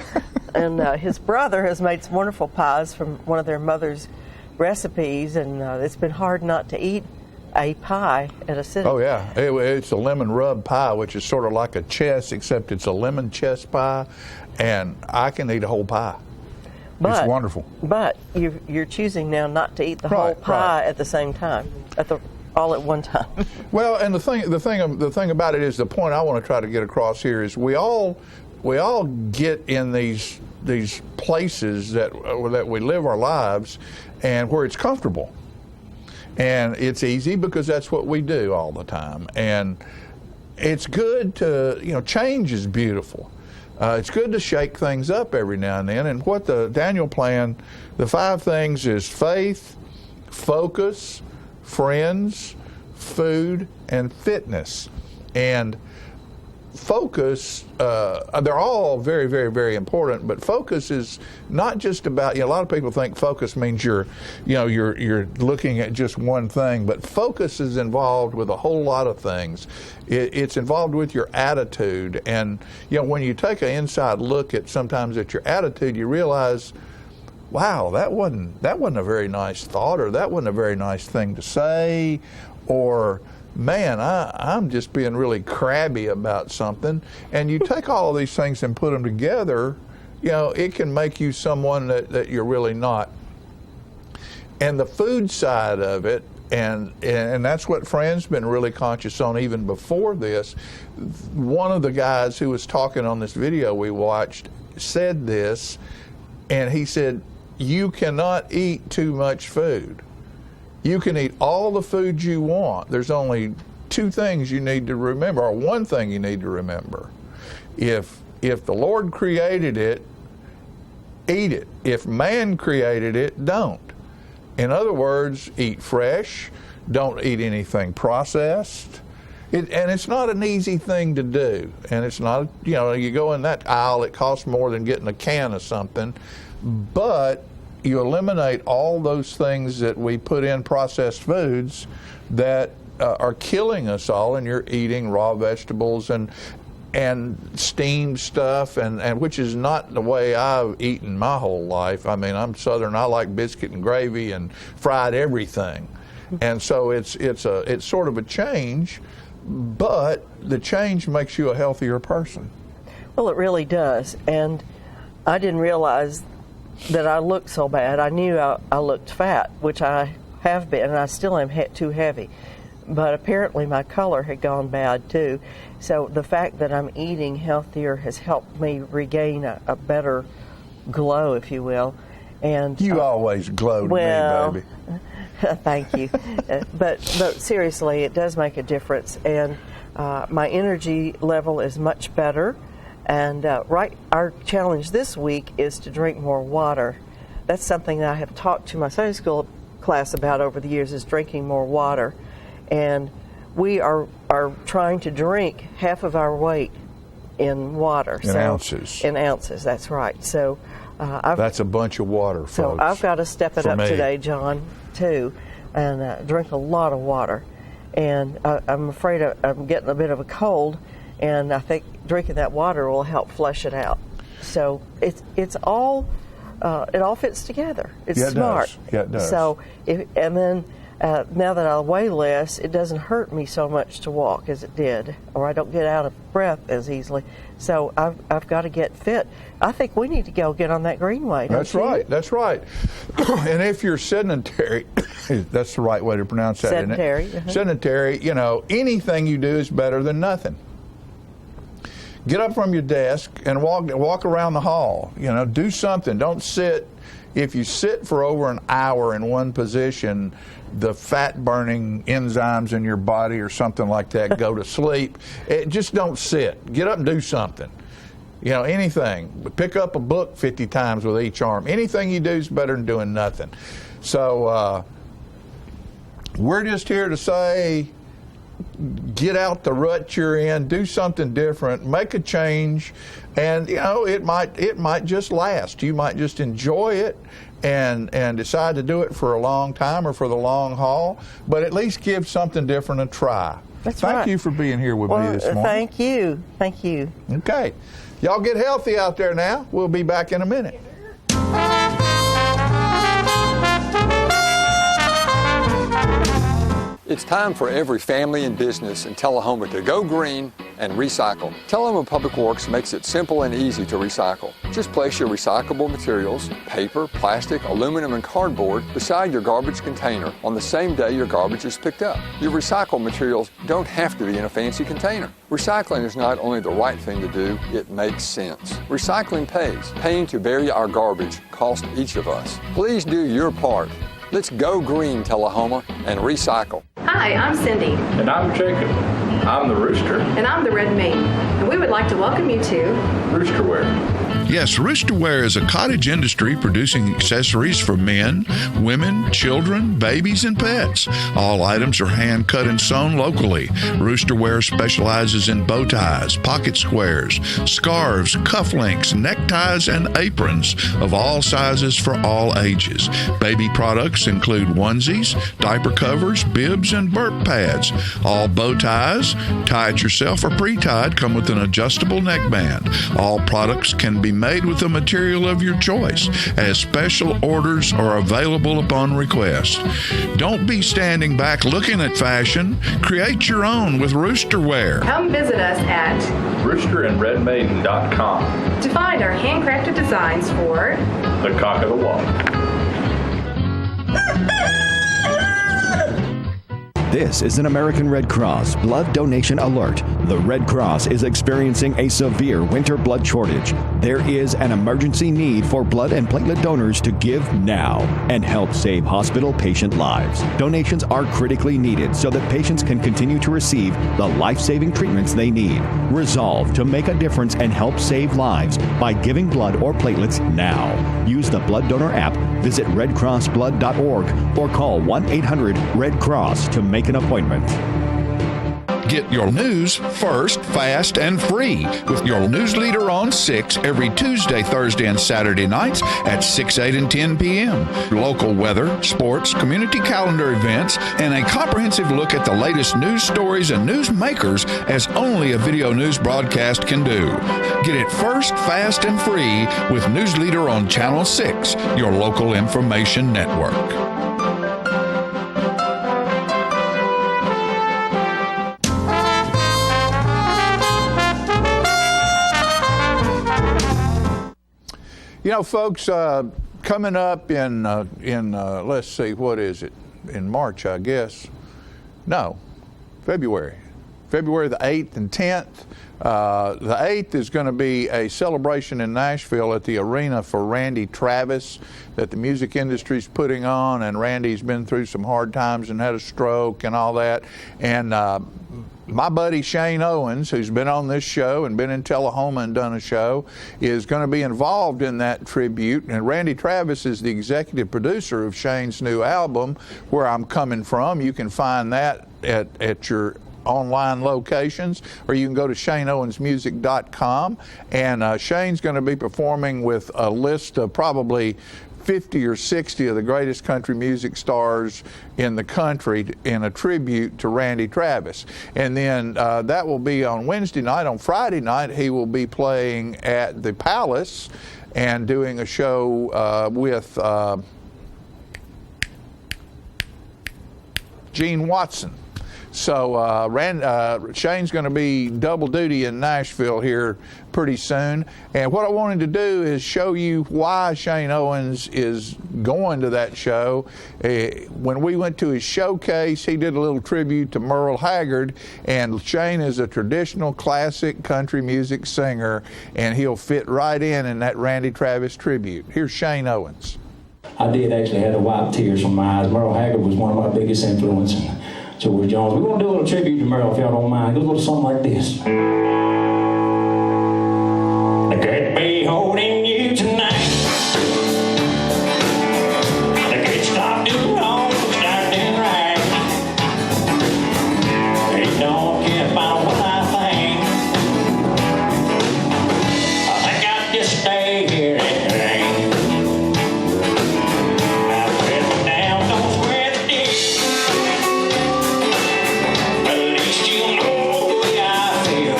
And his brother has made some wonderful pies from one of their mother's recipes, and it's been hard not to eat a pie at a sitting. Oh, yeah. It's a lemon rub pie, which is sort of like a chess, except it's a lemon chess pie, and I can eat a whole pie. It's wonderful. But you're choosing now not to eat the whole pie at the same time, all at one time. Well, and the thing about it is, the point I want to try to get across here is we all get in these places that we live our lives, and where it's comfortable, and it's easy because that's what we do all the time. And it's good to change is beautiful. It's good to shake things up every now and then. And what the Daniel Plan, the 5 things is faith, focus, friends, food, and fitness. And focus, they're all very, very, very important, but focus is not just about, a lot of people think focus means you're looking at just one thing, but focus is involved with a whole lot of things. It's involved with your attitude, and when you take an inside look at your attitude, you realize, wow, that wasn't a very nice thought, or that wasn't a very nice thing to say, or man, I'm just being really crabby about something. And you take all of these things and put them together, it can make you someone that you're really not. And the food side of it, And that's what Friend's been really conscious on even before this. One of the guys who was talking on this video we watched said this, and he said, you cannot eat too much food. You can eat all the food you want. There's only two things you need to remember, or one thing you need to remember. If the Lord created it, eat it. If man created it, don't. In other words, eat fresh. Don't eat anything processed. And it's not an easy thing to do. And it's not, you go in that aisle, it costs more than getting a can of something. But you eliminate all those things that we put in processed foods that are killing us all, and you're eating raw vegetables and steamed stuff, and which is not the way I've eaten my whole life. I mean, I'm Southern. I like biscuit and gravy and fried everything, and so it's sort of a change, but the change makes you a healthier person. Well, it really does, and I didn't realize that I looked so bad. I knew I looked fat, which I have been, and I still am too heavy. But apparently my color had gone bad too. So the fact that I'm eating healthier has helped me regain a better glow, if you will. And you always glowed me, baby. Thank you. But seriously, it does make a difference. And my energy level is much better. And our challenge this week is to drink more water. That's something that I have talked to my Sunday school class about over the years, is drinking more water. And we are trying to drink half of our weight in water. Ounces. In ounces, that's right. So that's a bunch of water, folks. So I've got to step it up today, John, too, and drink a lot of water. And I'm afraid I'm getting a bit of a cold, and I think drinking that water will help flush it out. So it's all it all fits together. It's smart. Yeah, it does. So now that I weigh less, it doesn't hurt me so much to walk as it did, or I don't get out of breath as easily. So I've got to get fit. I think we need to go get on that Greenway. That's right. That's right. And if you're sedentary, that's the right way to pronounce that, sedentary, isn't it? Sedentary, anything you do is better than nothing. Get up from your desk and walk around the hall. Do something. Don't sit. If you sit for over an hour in one position, the fat-burning enzymes in your body or something like that go to sleep. Just don't sit. Get up and do something. Anything. Pick up a book 50 times with each arm. Anything you do is better than doing nothing. So we're just here to say, get out the rut you're in, do something different, make a change, and it might just last. You might just enjoy it and decide to do it for a long time or for the long haul, but at least give something different a try. That's right. Thank you for being here with me this morning. Thank you. Thank you. Okay. Y'all get healthy out there now. We'll be back in a minute. It's time for every family and business in Tullahoma to go green and recycle. Tullahoma Public Works makes it simple and easy to recycle. Just place your recyclable materials, paper, plastic, aluminum, and cardboard beside your garbage container on the same day your garbage is picked up. Your recycled materials don't have to be in a fancy container. Recycling is not only the right thing to do, it makes sense. Recycling pays. Paying to bury our garbage costs each of us. Please do your part. Let's go green, Tullahoma, and recycle. Hi, I'm Cindy. And I'm Jacob. I'm the Rooster. And I'm the Red Mane. And we would like to welcome you to Roosterwear. Yes, Roosterwear is a cottage industry producing accessories for men, women, children, babies, and pets. All items are hand cut and sewn locally. Roosterwear specializes in bow ties, pocket squares, scarves, cufflinks, neckties, and aprons of all sizes for all ages. Baby products include onesies, diaper covers, bibs, and burp pads. All bow ties, tie it yourself or pre-tied, come with an adjustable neckband. All products can be made with the material of your choice, as special orders are available upon request. Don't be standing back looking at fashion. Create your own with Roosterwear. Come visit us at roosterandredmaiden.com to find our handcrafted designs for the cock of the walk. This is an American Red Cross blood donation alert. The Red Cross is experiencing a severe winter blood shortage. There is an emergency need for blood and platelet donors to give now and help save hospital patient lives. Donations are critically needed so that patients can continue to receive the life-saving treatments they need. Resolve to make a difference and help save lives by giving blood or platelets now. Use the Blood Donor app, visit redcrossblood.org, or call 1-800-RED-CROSS to make an appointment. Get your news first, fast, and free with your news leader on 6 every Tuesday, Thursday, and Saturday nights at 6, 8, and 10 p.m. Local weather, sports, community calendar events, and a comprehensive look at the latest news stories and news makers as only a video news broadcast can do. Get it first, fast, and free with News Leader on Channel 6, your local information network. You know, folks, coming up in let's see, what is it? In March, I guess. No, February the 8th and 10th. The 8th is going to be a celebration in Nashville at the arena for Randy Travis that the music industry's putting on, and Randy's been through some hard times and had a stroke and all that. And my buddy Shane Owens, who's been on this show and been in Tullahoma and done a show, is going to be involved in that tribute. And Randy Travis is the executive producer of Shane's new album, Where I'm Coming From. You can find that at your online locations, or you can go to ShaneOwensMusic.com. And Shane's going to be performing with a list of probably 50 or 60 of the greatest country music stars in the country in a tribute to Randy Travis. And then that will be on Wednesday night. On Friday night, he will be playing at the Palace and doing a show with Gene Watson. So Shane's going to be double duty in Nashville here pretty soon. And what I wanted to do is show you why Shane Owens is going to that show. When we went to his showcase, he did a little tribute to Merle Haggard. And Shane is a traditional classic country music singer, and he'll fit right in that Randy Travis tribute. Here's Shane Owens. I did actually have to wipe tears from my eyes. Merle Haggard was one of my biggest influences. George Jones. We're going to do a little tribute to Merle, if y'all don't mind. It goes a little something like this. I could be holding you tonight. I could stop doing wrong, start doing right. They don't care about what I think. I got to stay here and rain. I swear down, don't swear the dick. At least you know the way I feel.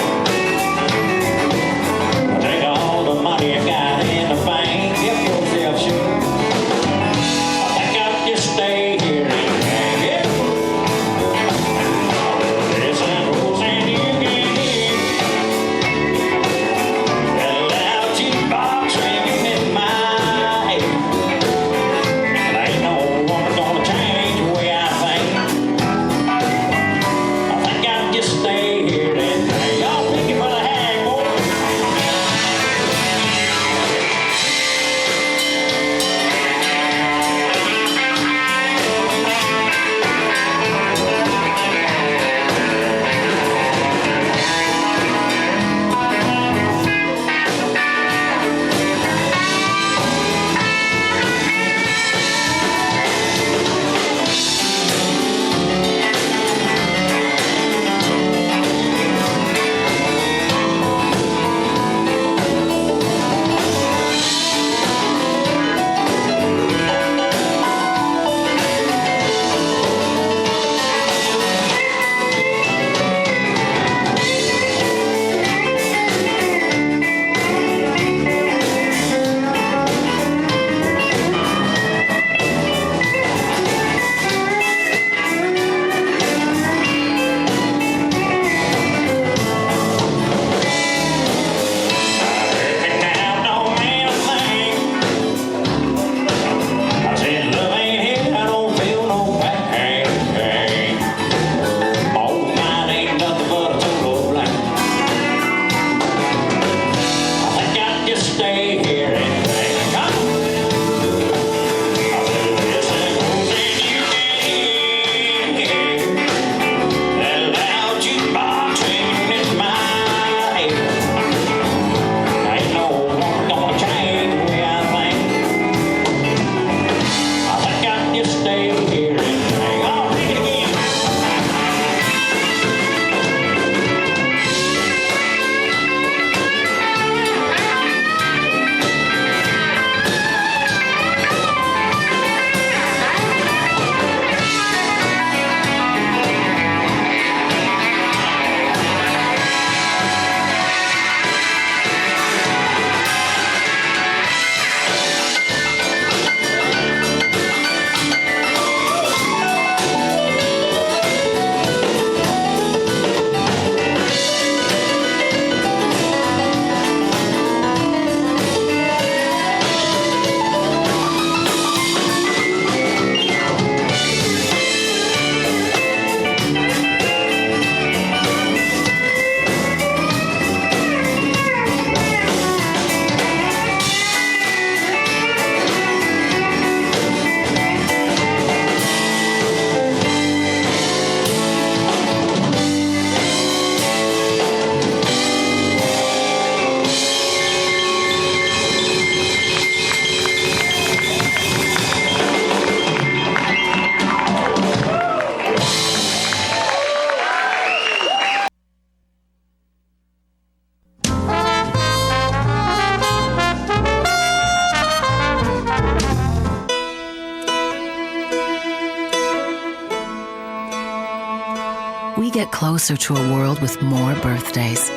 get closer to a world with more birthdays.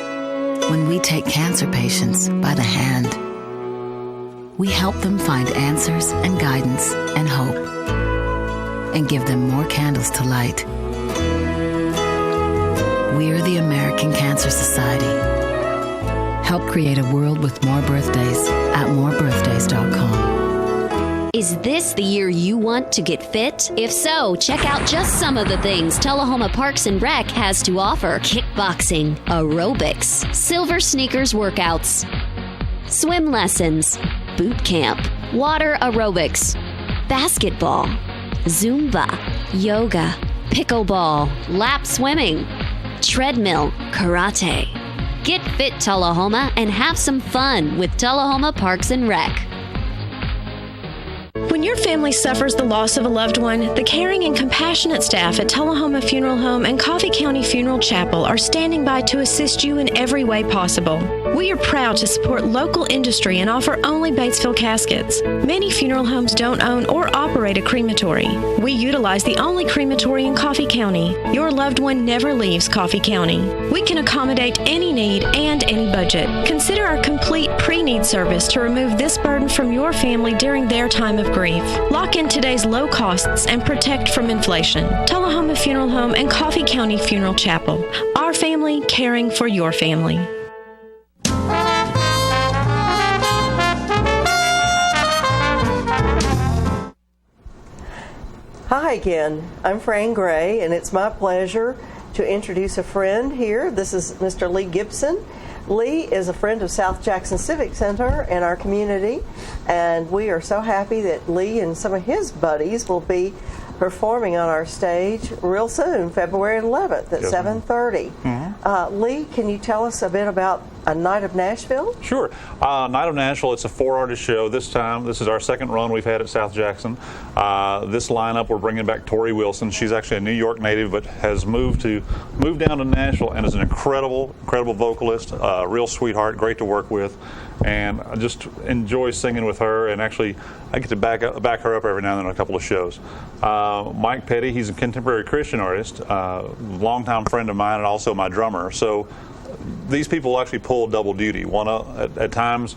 When we take cancer patients by the hand, we help them find answers and guidance and hope, and give them more candles to light. We're the American Cancer Society. Help create a world with more birthdays at morebirthdays.com. Is this the year you want to get fit? If so, check out just some of the things Tullahoma Parks and Rec has to offer. Kickboxing, aerobics, silver sneakers workouts, swim lessons, boot camp, water aerobics, basketball, Zumba, yoga, pickleball, lap swimming, treadmill, karate. Get fit, Tullahoma, and have some fun with Tullahoma Parks and Rec. When your family suffers the loss of a loved one, the caring and compassionate staff at Tullahoma Funeral Home and Coffee County Funeral Chapel are standing by to assist you in every way possible. We are proud to support local industry and offer only Batesville caskets. Many funeral homes don't own or operate a crematory. We utilize the only crematory in Coffee County. Your loved one never leaves Coffee County. We can accommodate any need and any budget. Consider our complete pre-need service to remove this burden from your family during their time of grief. Lock in today's low costs and protect from inflation. Tullahoma Funeral Home and Coffee County Funeral Chapel. Our family caring for your family. Hi again. I'm Fran Gray, and it's my pleasure to introduce a friend here. This is Mr. Lee Gibson. Lee is a friend of South Jackson Civic Center and our community, and we are so happy that Lee and some of his buddies will be performing on our stage real soon, February 11th at 7:30. Lee, can you tell us a bit about A Night of Nashville? Sure. Night of Nashville, it's a 4-artist show this time. This is our second run we've had at South Jackson. This lineup, we're bringing back Tori Wilson. She's actually a New York native, but has moved down to Nashville and is an incredible vocalist, real sweetheart, great to work with. And I just enjoy singing with her, and actually I get to back her up every now and then on a couple of shows. Mike Petty, he's a contemporary Christian artist, longtime friend of mine and also my drummer. So these people actually pull double duty. At times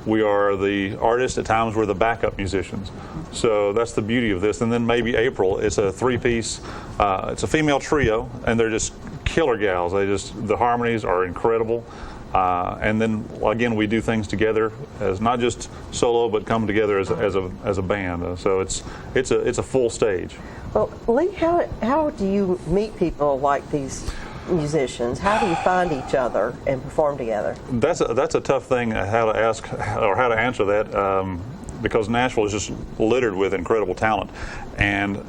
we are the artists, at times we're the backup musicians. So that's the beauty of this. And then maybe April, it's a 3-piece, it's a female trio, and they're just killer gals. The harmonies are incredible. And then again, we do things together as not just solo, but come together as a band. So it's a full stage. Well, Lee, how do you meet people like these musicians? How do you find each other and perform together? That's a tough thing how to ask or how to answer that, because Nashville is just littered with incredible talent, and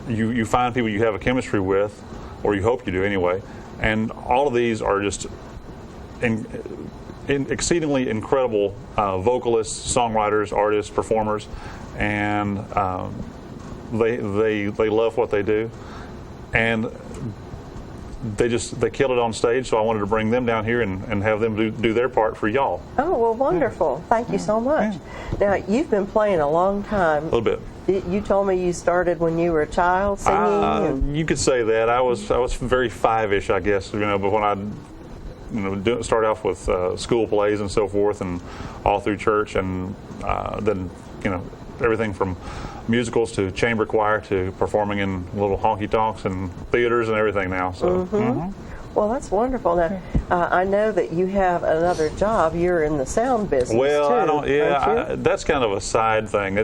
you find people you have a chemistry with, or you hope you do anyway, and all of these are just exceedingly incredible vocalists, songwriters, artists, performers, and they love what they do, and they kill it on stage. So I wanted to bring them down here and have them do their part for y'all. Oh, well, wonderful. Thank you so much. Now, you've been playing a long time. A little bit. You told me you started when you were a child singing. You could say that. I was very 5-ish, I guess. But when I start off with school plays and so forth, and all through church, and then everything from musicals to chamber choir to performing in little honky tonks and theaters and everything now. So. Well, that's wonderful. Now, I know that you have another job. You're in the sound business. Well, too, I don't. Yeah, that's kind of a side thing.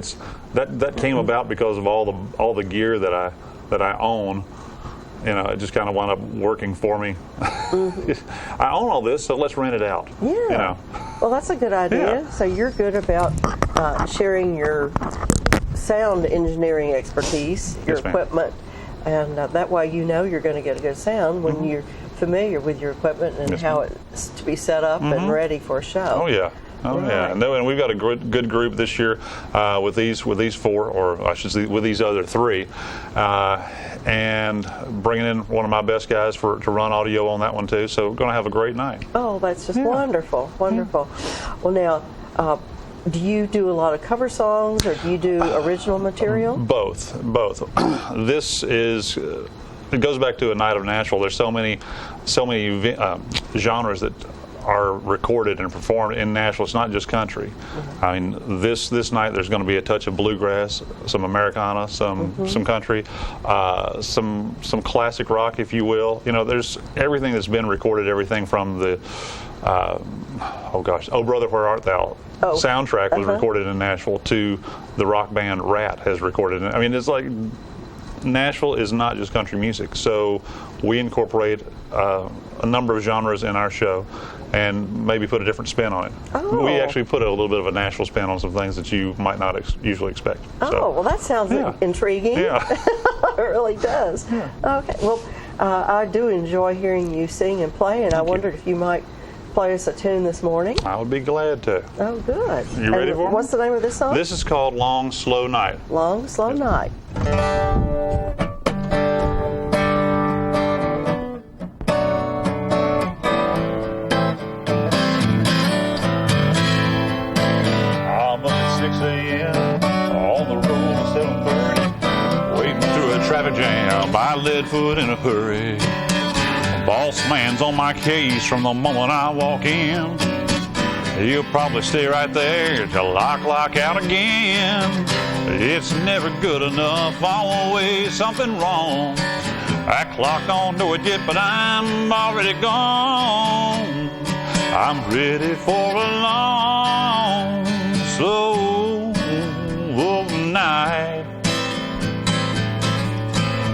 That came about because of all the gear that I own. It just kind of wound up working for me. I own all this, so let's rent it out. Yeah. Well, that's a good idea. Yeah. So you're good about sharing your sound engineering expertise, your equipment, and that way you're going to get a good sound when you're familiar with your equipment and how it's to be set up and ready for a show. Oh, yeah. Yeah, and we've got a good group this year with these 4, or I should say with these other 3, and bringing in one of my best guys to run audio on that one too. So we're going to have a great night. Oh, that's just wonderful. Well, now, do you do a lot of cover songs, or do you do original material? Both. This is it goes back to a night of Nashville. There's so many genres that are recorded and performed in Nashville. It's not just country. I mean, this night there's going to be a touch of bluegrass, some Americana, some country, some classic rock, if you will. You know, there's everything that's been recorded. Everything from the Oh Brother, Where Art Thou soundtrack was recorded in Nashville to the rock band Rat has recorded it. I mean, it's like Nashville is not just country music, so we incorporate a number of genres in our show and maybe put a different spin on it. We actually put a little bit of a Nashville spin on some things that you might not usually expect. Well, that sounds intriguing. Yeah. It really does. Yeah. Okay, well, I do enjoy hearing you sing and play, and I wondered if you might play us a tune this morning. I would be glad to. Oh, good. You ready for it? What's the name of this song? This is called Long, Slow Night. Long, Slow Night. I'm up at 6 a.m. on the road at 7:30, wading through a traffic jam by Leadfoot in a hurry. Boss man's on my case from the moment I walk in. He'll probably stay right there till I clock out again. It's never good enough, always something wrong. I clock don't do it yet, but I'm already gone. I'm ready for a long, slow night.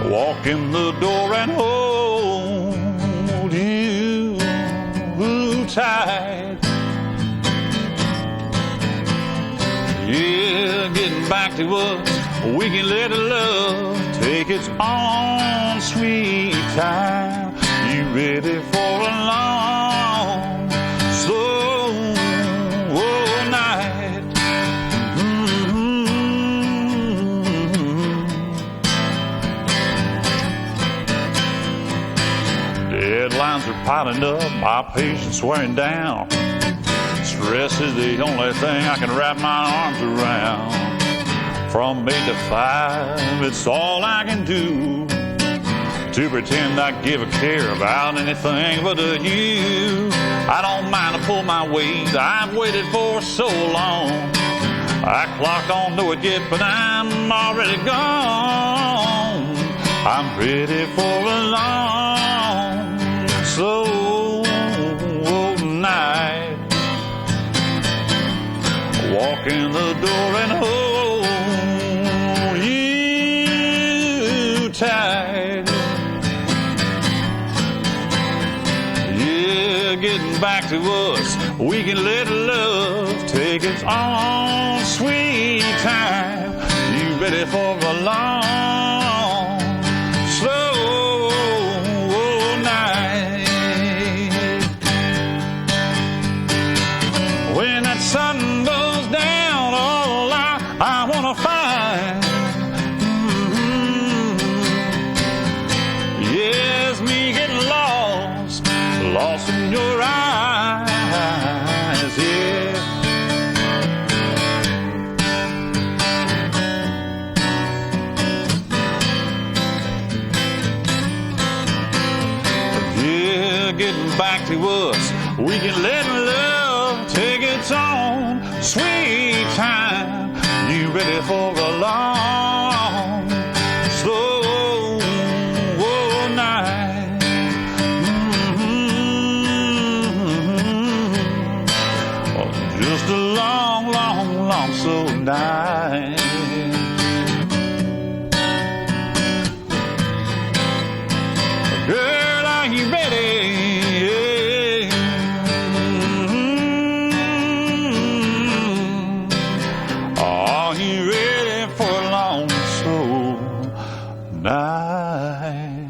Walk in the door and hold you tight. Yeah, getting back to us, we can let love take its own sweet time. You ready for a long, slow night? Deadlines are piling up, my patience wearing down. Stress is the only thing I can wrap my arms around. From 8 to 5, it's all I can do to pretend I give a care about anything but you. I don't mind to pull my weight, I've waited for so long. I clock don't do it yet, but I'm already gone. I'm ready for a long, slow night. Walk in the door and hold you tight. Yeah, getting back to us, we can let love take its own sweet time. You ready for a long, slow night? When that sun goes down, all I wanna find, yes, me getting lost in your eyes, yeah. Yeah, getting back to us, we can let love take its own sweet time. You ready for a long, slow night? Just a long, long, long, slow night. Girl, are you ready? Are you ready for a long, slow night?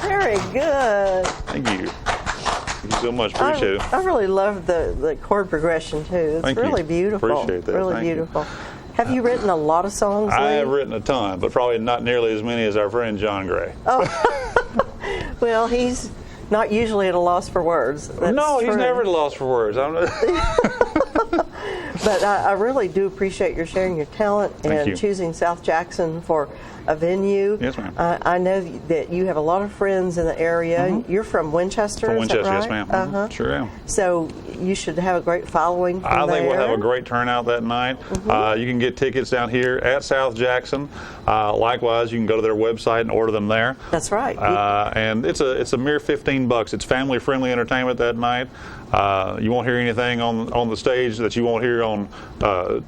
Very good. Thank you. Thank you so much. Appreciate it. I really love the chord progression too. It's Thank you. really beautiful. Appreciate that. Really Thank you. beautiful. Have you written a lot of songs, Lee? I have written a ton, but probably not nearly as many as our friend John Gray. Oh, well, he's not usually at a loss for words. That's No, he's true. never at a loss for words. But I really do appreciate your sharing your talent Thank and you. choosing South Jackson for a venue. Yes, ma'am. I know that you have a lot of friends in the area. You're from Winchester, From is that Winchester, right? yes, ma'am. Uh-huh. Sure am. So you should have a great following from I think we'll there. have a great turnout that night. You can get tickets down here at South Jackson. Likewise, you can go to their website and order them there. That's right. And it's a mere $15. It's family friendly entertainment that night. You won't hear anything on the stage that you won't hear on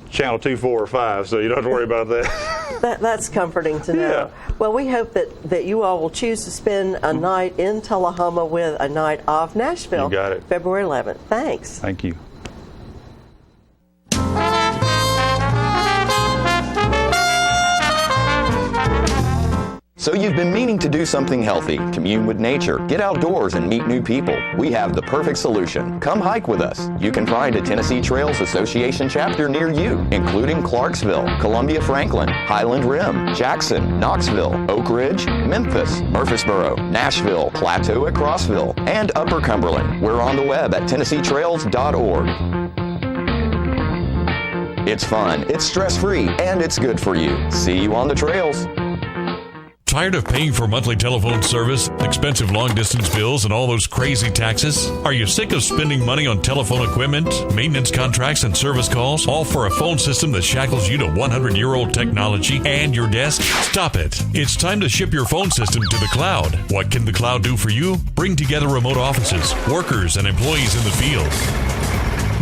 channel 2, 4, or 5. So you don't have to worry about that. That's comforting to know. Yeah. Well, we hope that you all will choose to spend a night in Tullahoma with a night off Nashville. You got it. February 11th. Thanks. Thank you. So you've been meaning to do something healthy, commune with nature, get outdoors and meet new people. We have the perfect solution. Come hike with us. You can find a Tennessee Trails Association chapter near you, including Clarksville, Columbia Franklin, Highland Rim, Jackson, Knoxville, Oak Ridge, Memphis, Murfreesboro, Nashville, Plateau at Crossville, and Upper Cumberland. We're on the web at TennesseeTrails.org. It's fun, it's stress-free, and it's good for you. See you on the trails. Tired of paying for monthly telephone service, expensive long-distance bills, and all those crazy taxes? Are you sick of spending money on telephone equipment, maintenance contracts, and service calls, all for a phone system that shackles you to 100-year-old technology and your desk? Stop it. It's time to ship your phone system to the cloud. What can the cloud do for you? Bring together remote offices, workers, and employees in the field.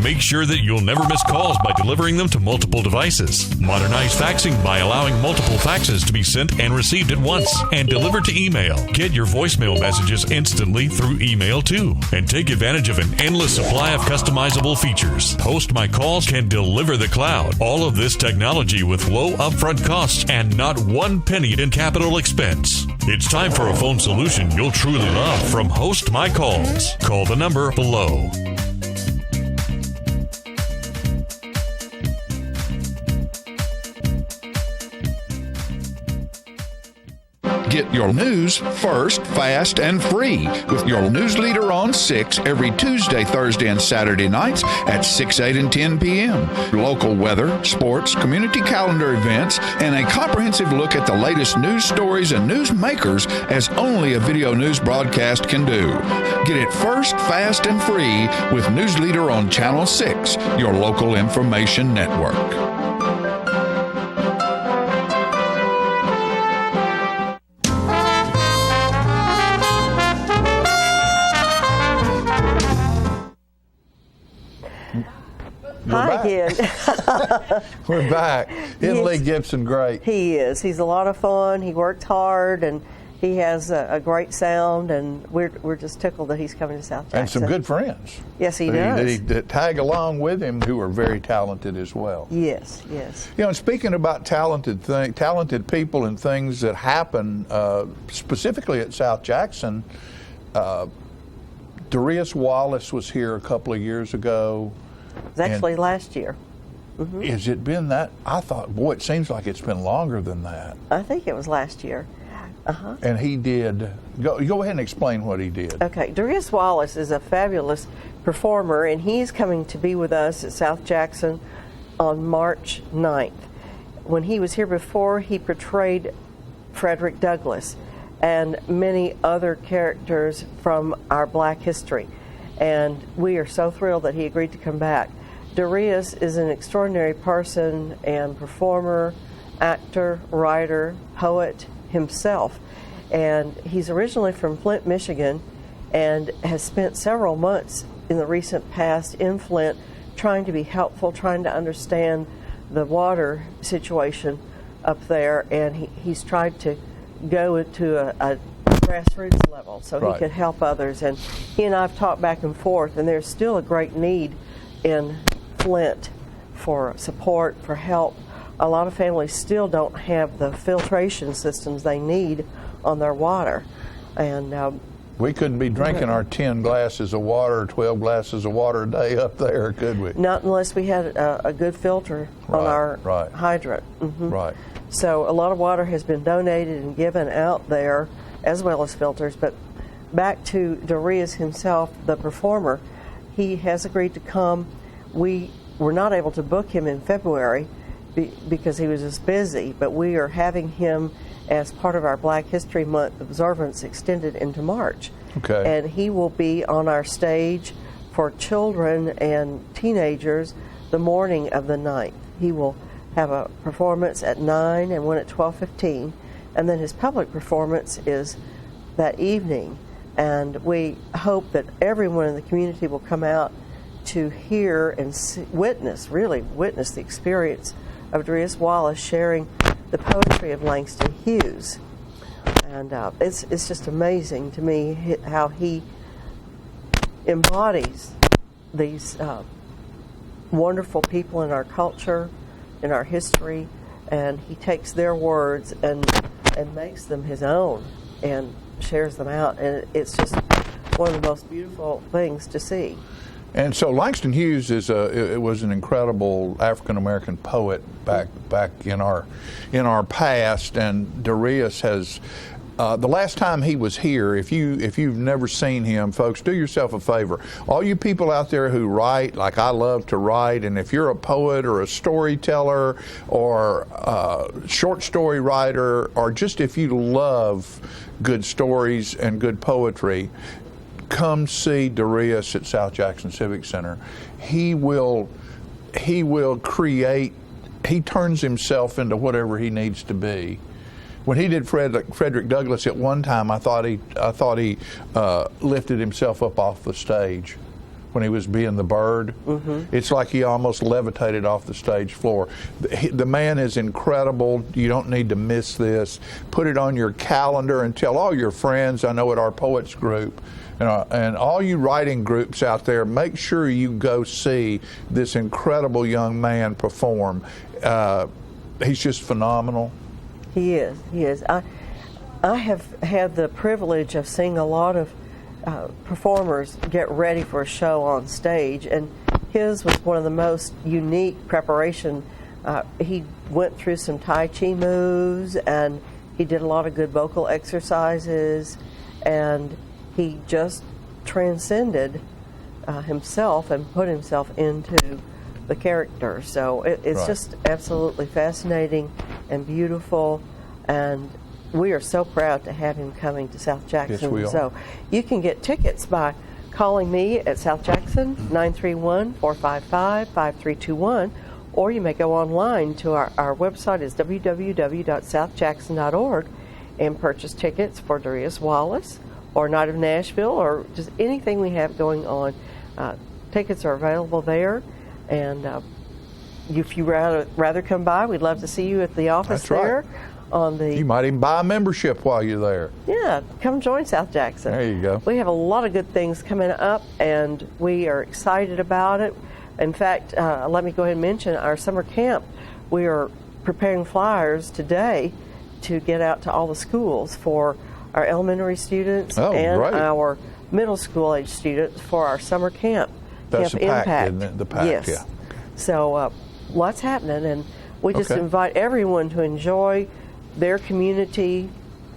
Make sure that you'll never miss calls by delivering them to multiple devices. Modernize faxing by allowing multiple faxes to be sent and received at once and delivered to email. Get your voicemail messages instantly through email too. And take advantage of an endless supply of customizable features. Host My Calls can deliver the cloud. All of this technology with low upfront costs and not one penny in capital expense. It's time for a phone solution you'll truly love from Host My Calls. Call the number below. Get your news first, fast, and free with your news leader on 6 every Tuesday, Thursday, and Saturday nights at 6, 8, and 10 p.m. Local weather, sports, community calendar events, and a comprehensive look at the latest news stories and news makers as only a video news broadcast can do. Get it first, fast, and free with News Leader on Channel 6, your local information network. Hi again. We're back. Isn't Yes. Lee Gibson great? He is. He's a lot of fun. He works hard, and he has a great sound, and we're just tickled that he's coming to South Jackson. And some good friends. Yes, he does. That tag along with him who are very talented as well. Yes, yes. You know, and speaking about talented people and things that happen, specifically at South Jackson, Darius Wallace was here a couple of years ago. It was actually last year. Mm-hmm. Has it been that? I thought, boy, it seems like it's been longer than that. I think it was last year. Uh-huh. And he did. Go ahead and explain what he did. Okay, Darius Wallace is a fabulous performer, and he's coming to be with us at South Jackson on March 9th. When he was here before, he portrayed Frederick Douglass and many other characters from our black history. And we are so thrilled that he agreed to come back. Darius is an extraordinary person and performer, actor, writer, poet himself. And he's originally from Flint, Michigan, and has spent several months in the recent past in Flint trying to be helpful, trying to understand the water situation up there. And he's tried to go to a grassroots level so Right. he could help others. And he and I have talked back and forth, and there's still a great need in Flint for support, for help. A lot of families still don't have the filtration systems they need on their water. And we couldn't be drinking our 10 glasses of water, 12 glasses of water a day up there, could we? not unless we had a good filter on our hydrant. Mm-hmm. Right. So a lot of water has been donated and given out there, as well as filters. But back to Darius himself, the performer, he has agreed to come. We were not able to book him in February because he was just busy, but we are having him as part of our Black History Month observance extended into March. Okay. And he will be on our stage for children and teenagers the morning of the 9th. He will have a performance at 9 and one at 12:15, and then his public performance is that evening. And we hope that everyone in the community will come out to hear and witness the experience of Darius Wallace sharing the poetry of Langston Hughes. And it's just amazing to me how he embodies these wonderful people in our culture, in our history, and he takes their words and makes them his own and shares them out. And it's just one of the most beautiful things to see. And so Langston Hughes was an incredible African American poet back in our past, and Darius has. The last time he was here, if you've never seen him, folks, do yourself a favor. All you people out there who write, like I love to write, and if you're a poet or a storyteller or a short story writer, or just if you love good stories and good poetry, come see Darius at South Jackson Civic Center. He will create. He turns himself into whatever he needs to be. When he did Frederick Douglass at one time, I thought he lifted himself up off the stage when he was being the bird. Mm-hmm. It's like he almost levitated off the stage floor. The man is incredible. You don't need to miss this. Put it on your calendar and tell all your friends. I know at our Poets group, and all you writing groups out there, make sure you go see this incredible young man perform. He's just phenomenal. He is. I have had the privilege of seeing a lot of performers get ready for a show on stage, and his was one of the most unique preparation. He went through some Tai Chi moves, and he did a lot of good vocal exercises, and he just transcended himself and put himself into the character. So it's right. Just absolutely fascinating and beautiful, and we are so proud to have him coming to South Jackson. Yes, we are. So you can get tickets by calling me at South Jackson, 931-455-5321, or you may go online to our website is www.southjackson.org and purchase tickets for Darius Wallace or Night of Nashville or just anything we have going on. Tickets are available there, and if you rather come by, we'd love to see you at the office. That's there. Right. You might even buy a membership while you're there. Yeah, come join South Jackson. There you go. We have a lot of good things coming up, and we are excited about it. In fact, let me go ahead and mention our summer camp. We are preparing flyers today to get out to all the schools for our elementary students and great. Our middle school age students for our summer camp. That's Camp the PAC, Impact. isn't it? The PAC, yes. Yeah. So lots happening, and we just invite everyone to enjoy their community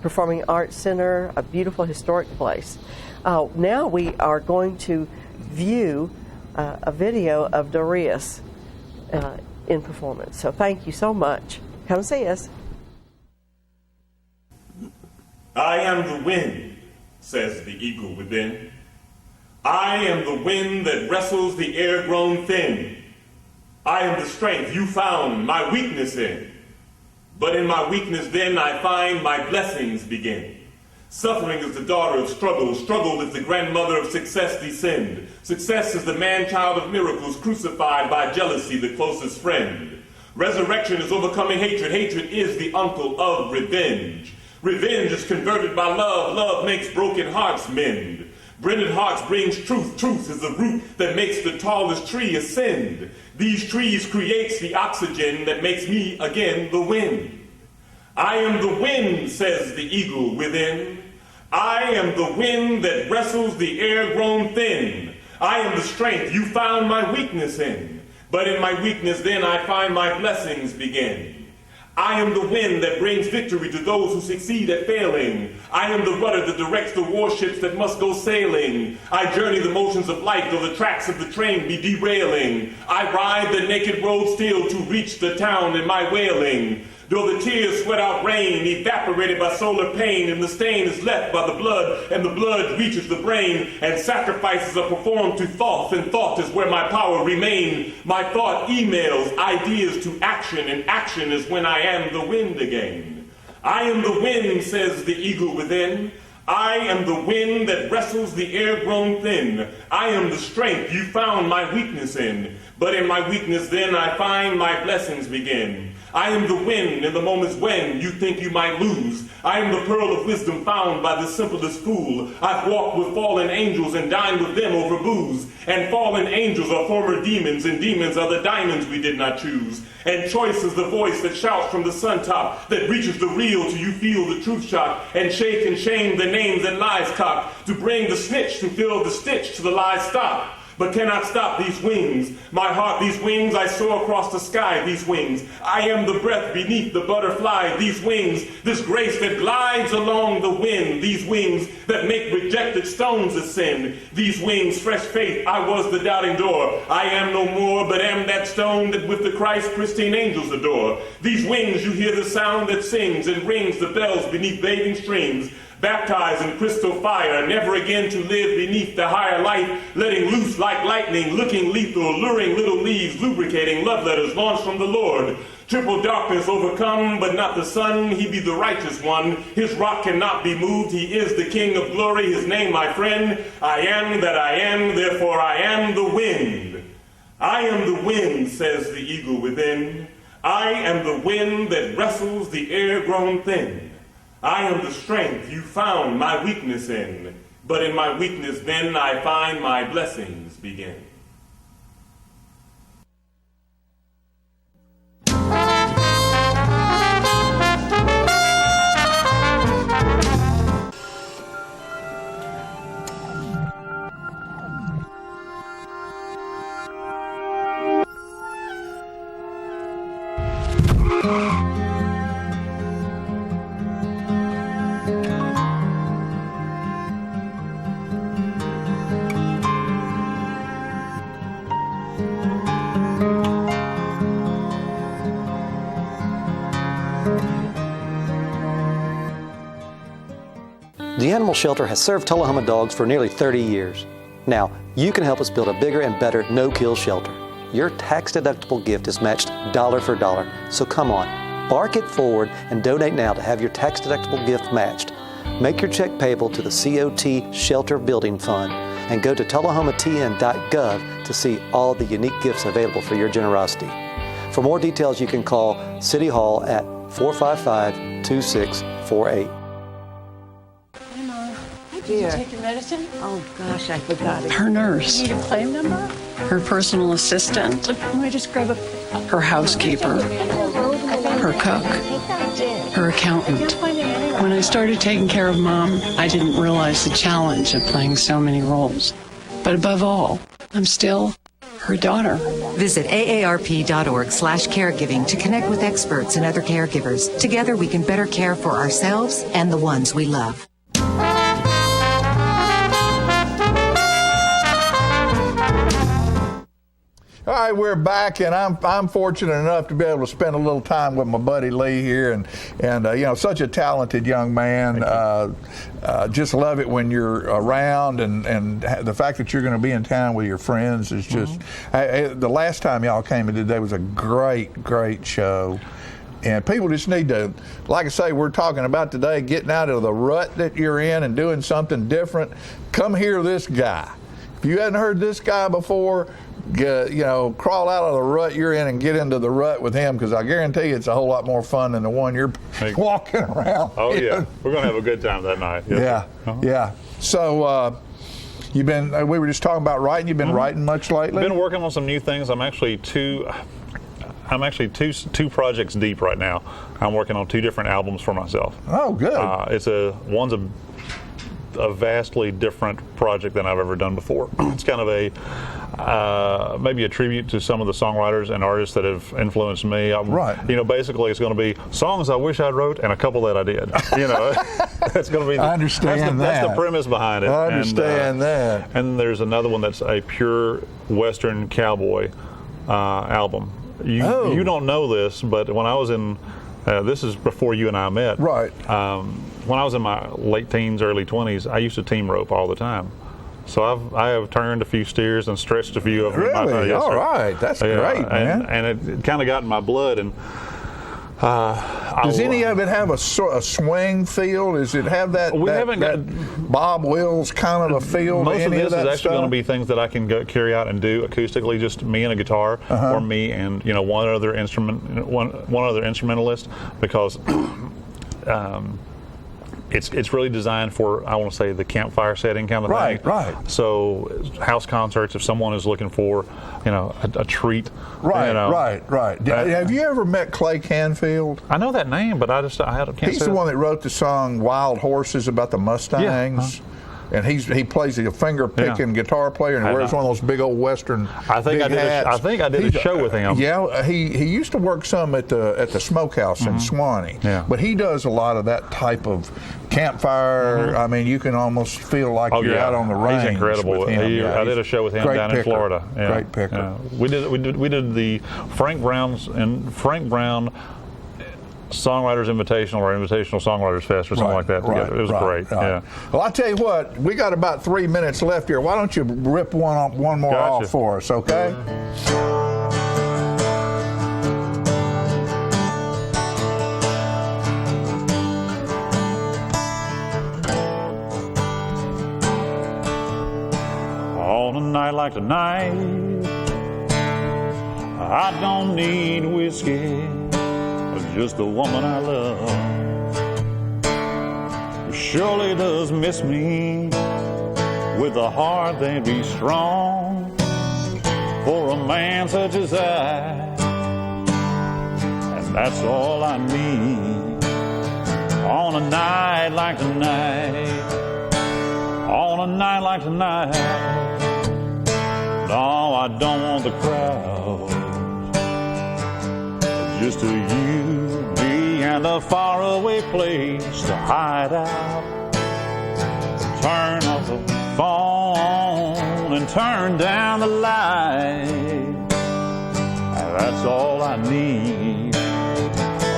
performing arts center, a beautiful historic place. Now we are going to view a video of Darius in performance. So thank you so much. Come see us. I am the wind, says the eagle within. I am the wind that wrestles the air grown thin. I am the strength you found my weakness in. But in my weakness then I find my blessings begin. Suffering is the daughter of struggle. Struggle is the grandmother of success descend. Success is the man-child of miracles crucified by jealousy, the closest friend. Resurrection is overcoming hatred. Hatred is the uncle of revenge. Revenge is converted by love. Love makes broken hearts mend. Branded hearts brings truth. Truth is the root that makes the tallest tree ascend. These trees creates the oxygen that makes me again the wind. I am the wind, says the eagle within. I am the wind that wrestles the air grown thin. I am the strength you found my weakness in. But in my weakness then I find my blessings begin. I am the wind that brings victory to those who succeed at failing. I am the rudder that directs the warships that must go sailing. I journey the motions of light, though the tracks of the train be derailing. I ride the naked road still to reach the town in my wailing. Though the tears sweat out rain, evaporated by solar pain, and the stain is left by the blood, and the blood reaches the brain, and sacrifices are performed to thoughts, and thought is where my power remain. My thought emails ideas to action, and action is when I am the wind again. I am the wind, says the eagle within. I am the wind that wrestles the air grown thin. I am the strength you found my weakness in. But in my weakness then I find my blessings begin. I am the wind in the moments when you think you might lose. I am the pearl of wisdom found by the simplest fool. I've walked with fallen angels and dined with them over booze. And fallen angels are former demons, and demons are the diamonds we did not choose. And choice is the voice that shouts from the sun top, that reaches the real till you feel the truth shot, and shake and shame the names that lies cock, to bring the snitch to fill the stitch to the lies stop. But cannot stop these wings. My heart, these wings, I soar across the sky, these wings. I am the breath beneath the butterfly, these wings. This grace that glides along the wind, these wings that make rejected stones ascend. These wings, fresh faith, I was the doubting door. I am no more, but am that stone that with the Christ pristine angels adore. These wings, you hear the sound that sings and rings the bells beneath bathing streams. Baptized in crystal fire, never again to live beneath the higher light, letting loose like lightning, looking lethal, luring little leaves, lubricating love letters launched from the Lord. Triple darkness overcome, but not the sun. He be the righteous one. His rock cannot be moved. He is the King of glory. His name, my friend. I am that I am, therefore I am the wind. I am the wind, says the eagle within. I am the wind that wrestles the air grown thin. I am the strength you found my weakness in, but in my weakness then I find my blessings begin. The Animal Shelter has served Tullahoma dogs for nearly 30 years. Now, you can help us build a bigger and better no-kill shelter. Your tax-deductible gift is matched dollar for dollar. So come on, bark it forward and donate now to have your tax-deductible gift matched. Make your check payable to the COT Shelter Building Fund and go to tullahomatn.gov to see all the unique gifts available for your generosity. For more details, you can call City Hall at 455-2648. Did you take your medicine? Oh, gosh, I forgot it. Her nurse. You need a claim number? Her personal assistant. Let me just grab a... Her housekeeper. Her cook. Her accountant. When I started taking care of Mom, I didn't realize the challenge of playing so many roles. But above all, I'm still her daughter. Visit aarp.org/caregiving to connect with experts and other caregivers. Together we can better care for ourselves and the ones we love. All right, we're back, and I'm fortunate enough to be able to spend a little time with my buddy Lee here, and you know, such a talented young man. Just love it when you're around, and the fact that you're going to be in town with your friends is just. The last time y'all came in today was a great show. And people just need to, like I say, we're talking about today, getting out of the rut that you're in and doing something different. Come hear this guy. If you hadn't heard this guy before, crawl out of the rut you're in and get into the rut with him, because I guarantee you it's a whole lot more fun than the one you're walking around. Oh, yeah. We're going to have a good time that night. Yes, yeah. So you've been, we were just talking about writing. You've been writing much lately? I've been working on some new things. I'm actually two projects deep right now. I'm working on 2 different albums for myself. Oh, good. One's a a vastly different project than I've ever done before. It's kind of a maybe a tribute to some of the songwriters and artists that have influenced me. Right. You know, basically it's going to be songs I wish I'd wrote and a couple that I did. You know, that's going to be. I understand that's the premise behind it. I understand that. And there's another one that's a pure Western cowboy album. You don't know this, but when I was in, this is before you and I met. Right. When I was in my late teens, early 20s, I used to team rope all the time. So I have turned a few steers and stretched a few of them. Really? Yes, all right. That's great, man. And it kind of got in my blood. And does any of it have a swing feel? Does it have that? We haven't got Bob Wills kind of a feel. Most of this is actually going to be be things that I can carry out and do acoustically, just me and a guitar, or me and one other instrumentalist, because it's really designed for, I want to say, the campfire setting kind of thing. Right. So house concerts, if someone is looking for, a treat. Right. Have you ever met Clay Canfield? I know that name, but I can't. He's the one that wrote the song "Wild Horses" about the Mustangs. Yeah. And he plays a finger picking guitar player and wears one of those big old Western. I think I did a show with him. Yeah, he used to work some at the Smokehouse in Swanee. Yeah. But he does a lot of that type of campfire. I mean, you can almost feel like you're out on the range. He's incredible. With him. I did a show with him down in Florida. Yeah. Great picker. We did the Frank Brown Songwriters Invitational or Invitational Songwriters Fest or something like that together. It was great. Yeah. Well, I tell you what, we got about 3 minutes left here. Why don't you rip one more off for us, okay? On a night like tonight, I don't need whiskey. Just the woman I love surely does miss me. With a heart that'd be strong for a man such as I, and that's all I need. On a night like tonight, on a night like tonight, no, I don't want the crowd, just to you and a faraway place to hide out. Turn off the phone and turn down the light. That's all I need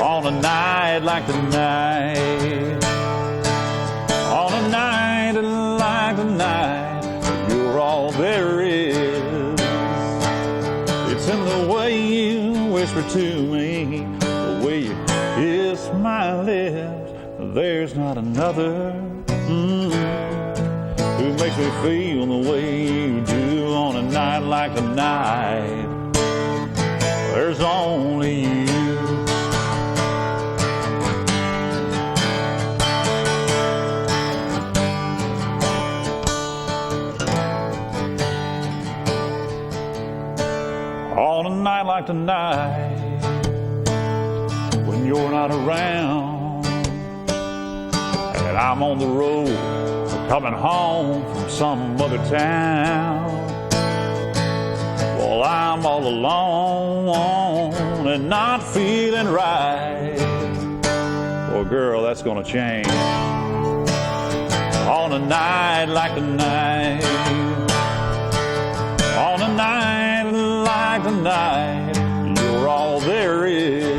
on a night like tonight. On a night like tonight, you're all there is. It's in the way you whisper to me, the way you kiss my lips. There's not another who makes me feel the way you do on a night like tonight. There's only you. On a night like tonight, you're not around, and I'm on the road coming home from some other town. Well, I'm all alone and not feeling right. Well, girl, that's gonna change on a night like tonight. On a night like tonight, you're all there is.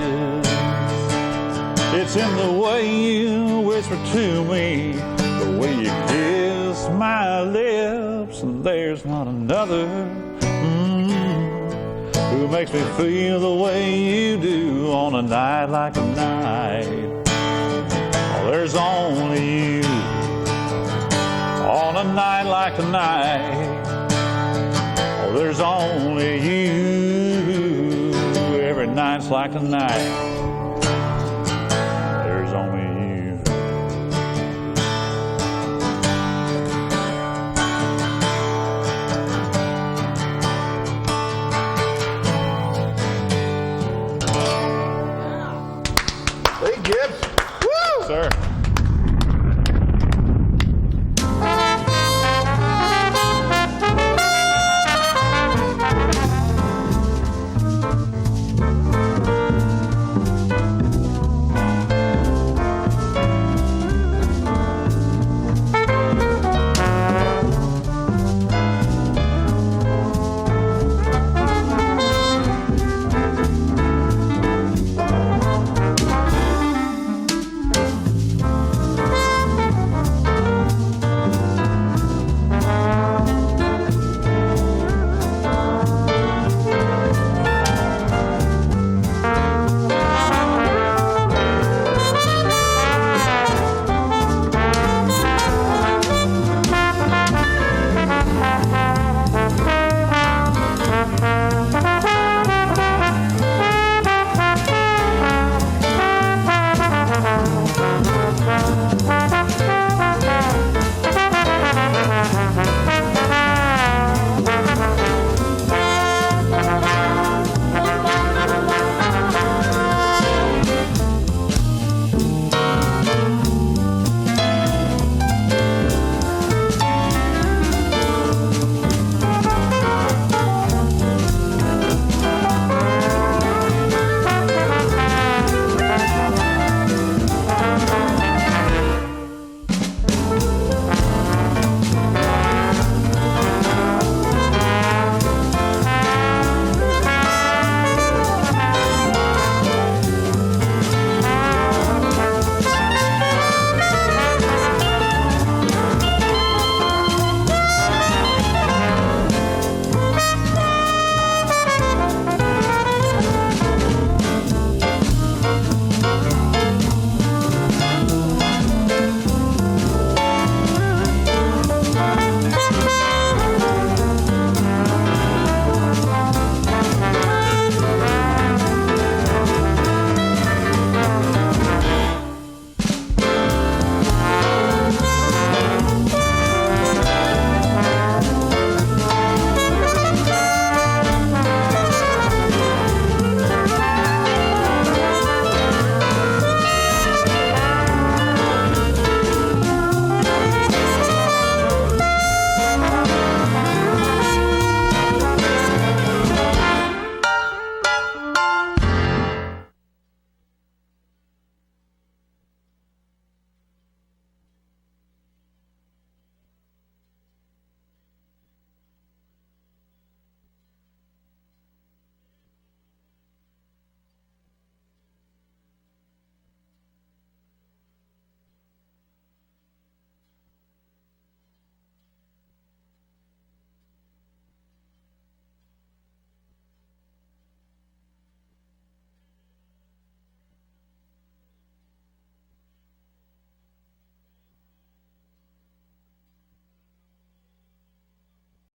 It's in the way you whisper to me, the way you kiss my lips, and there's not another who makes me feel the way you do on a night like tonight. Oh, there's only you on a night like tonight. Oh, there's only you. Every night's like tonight.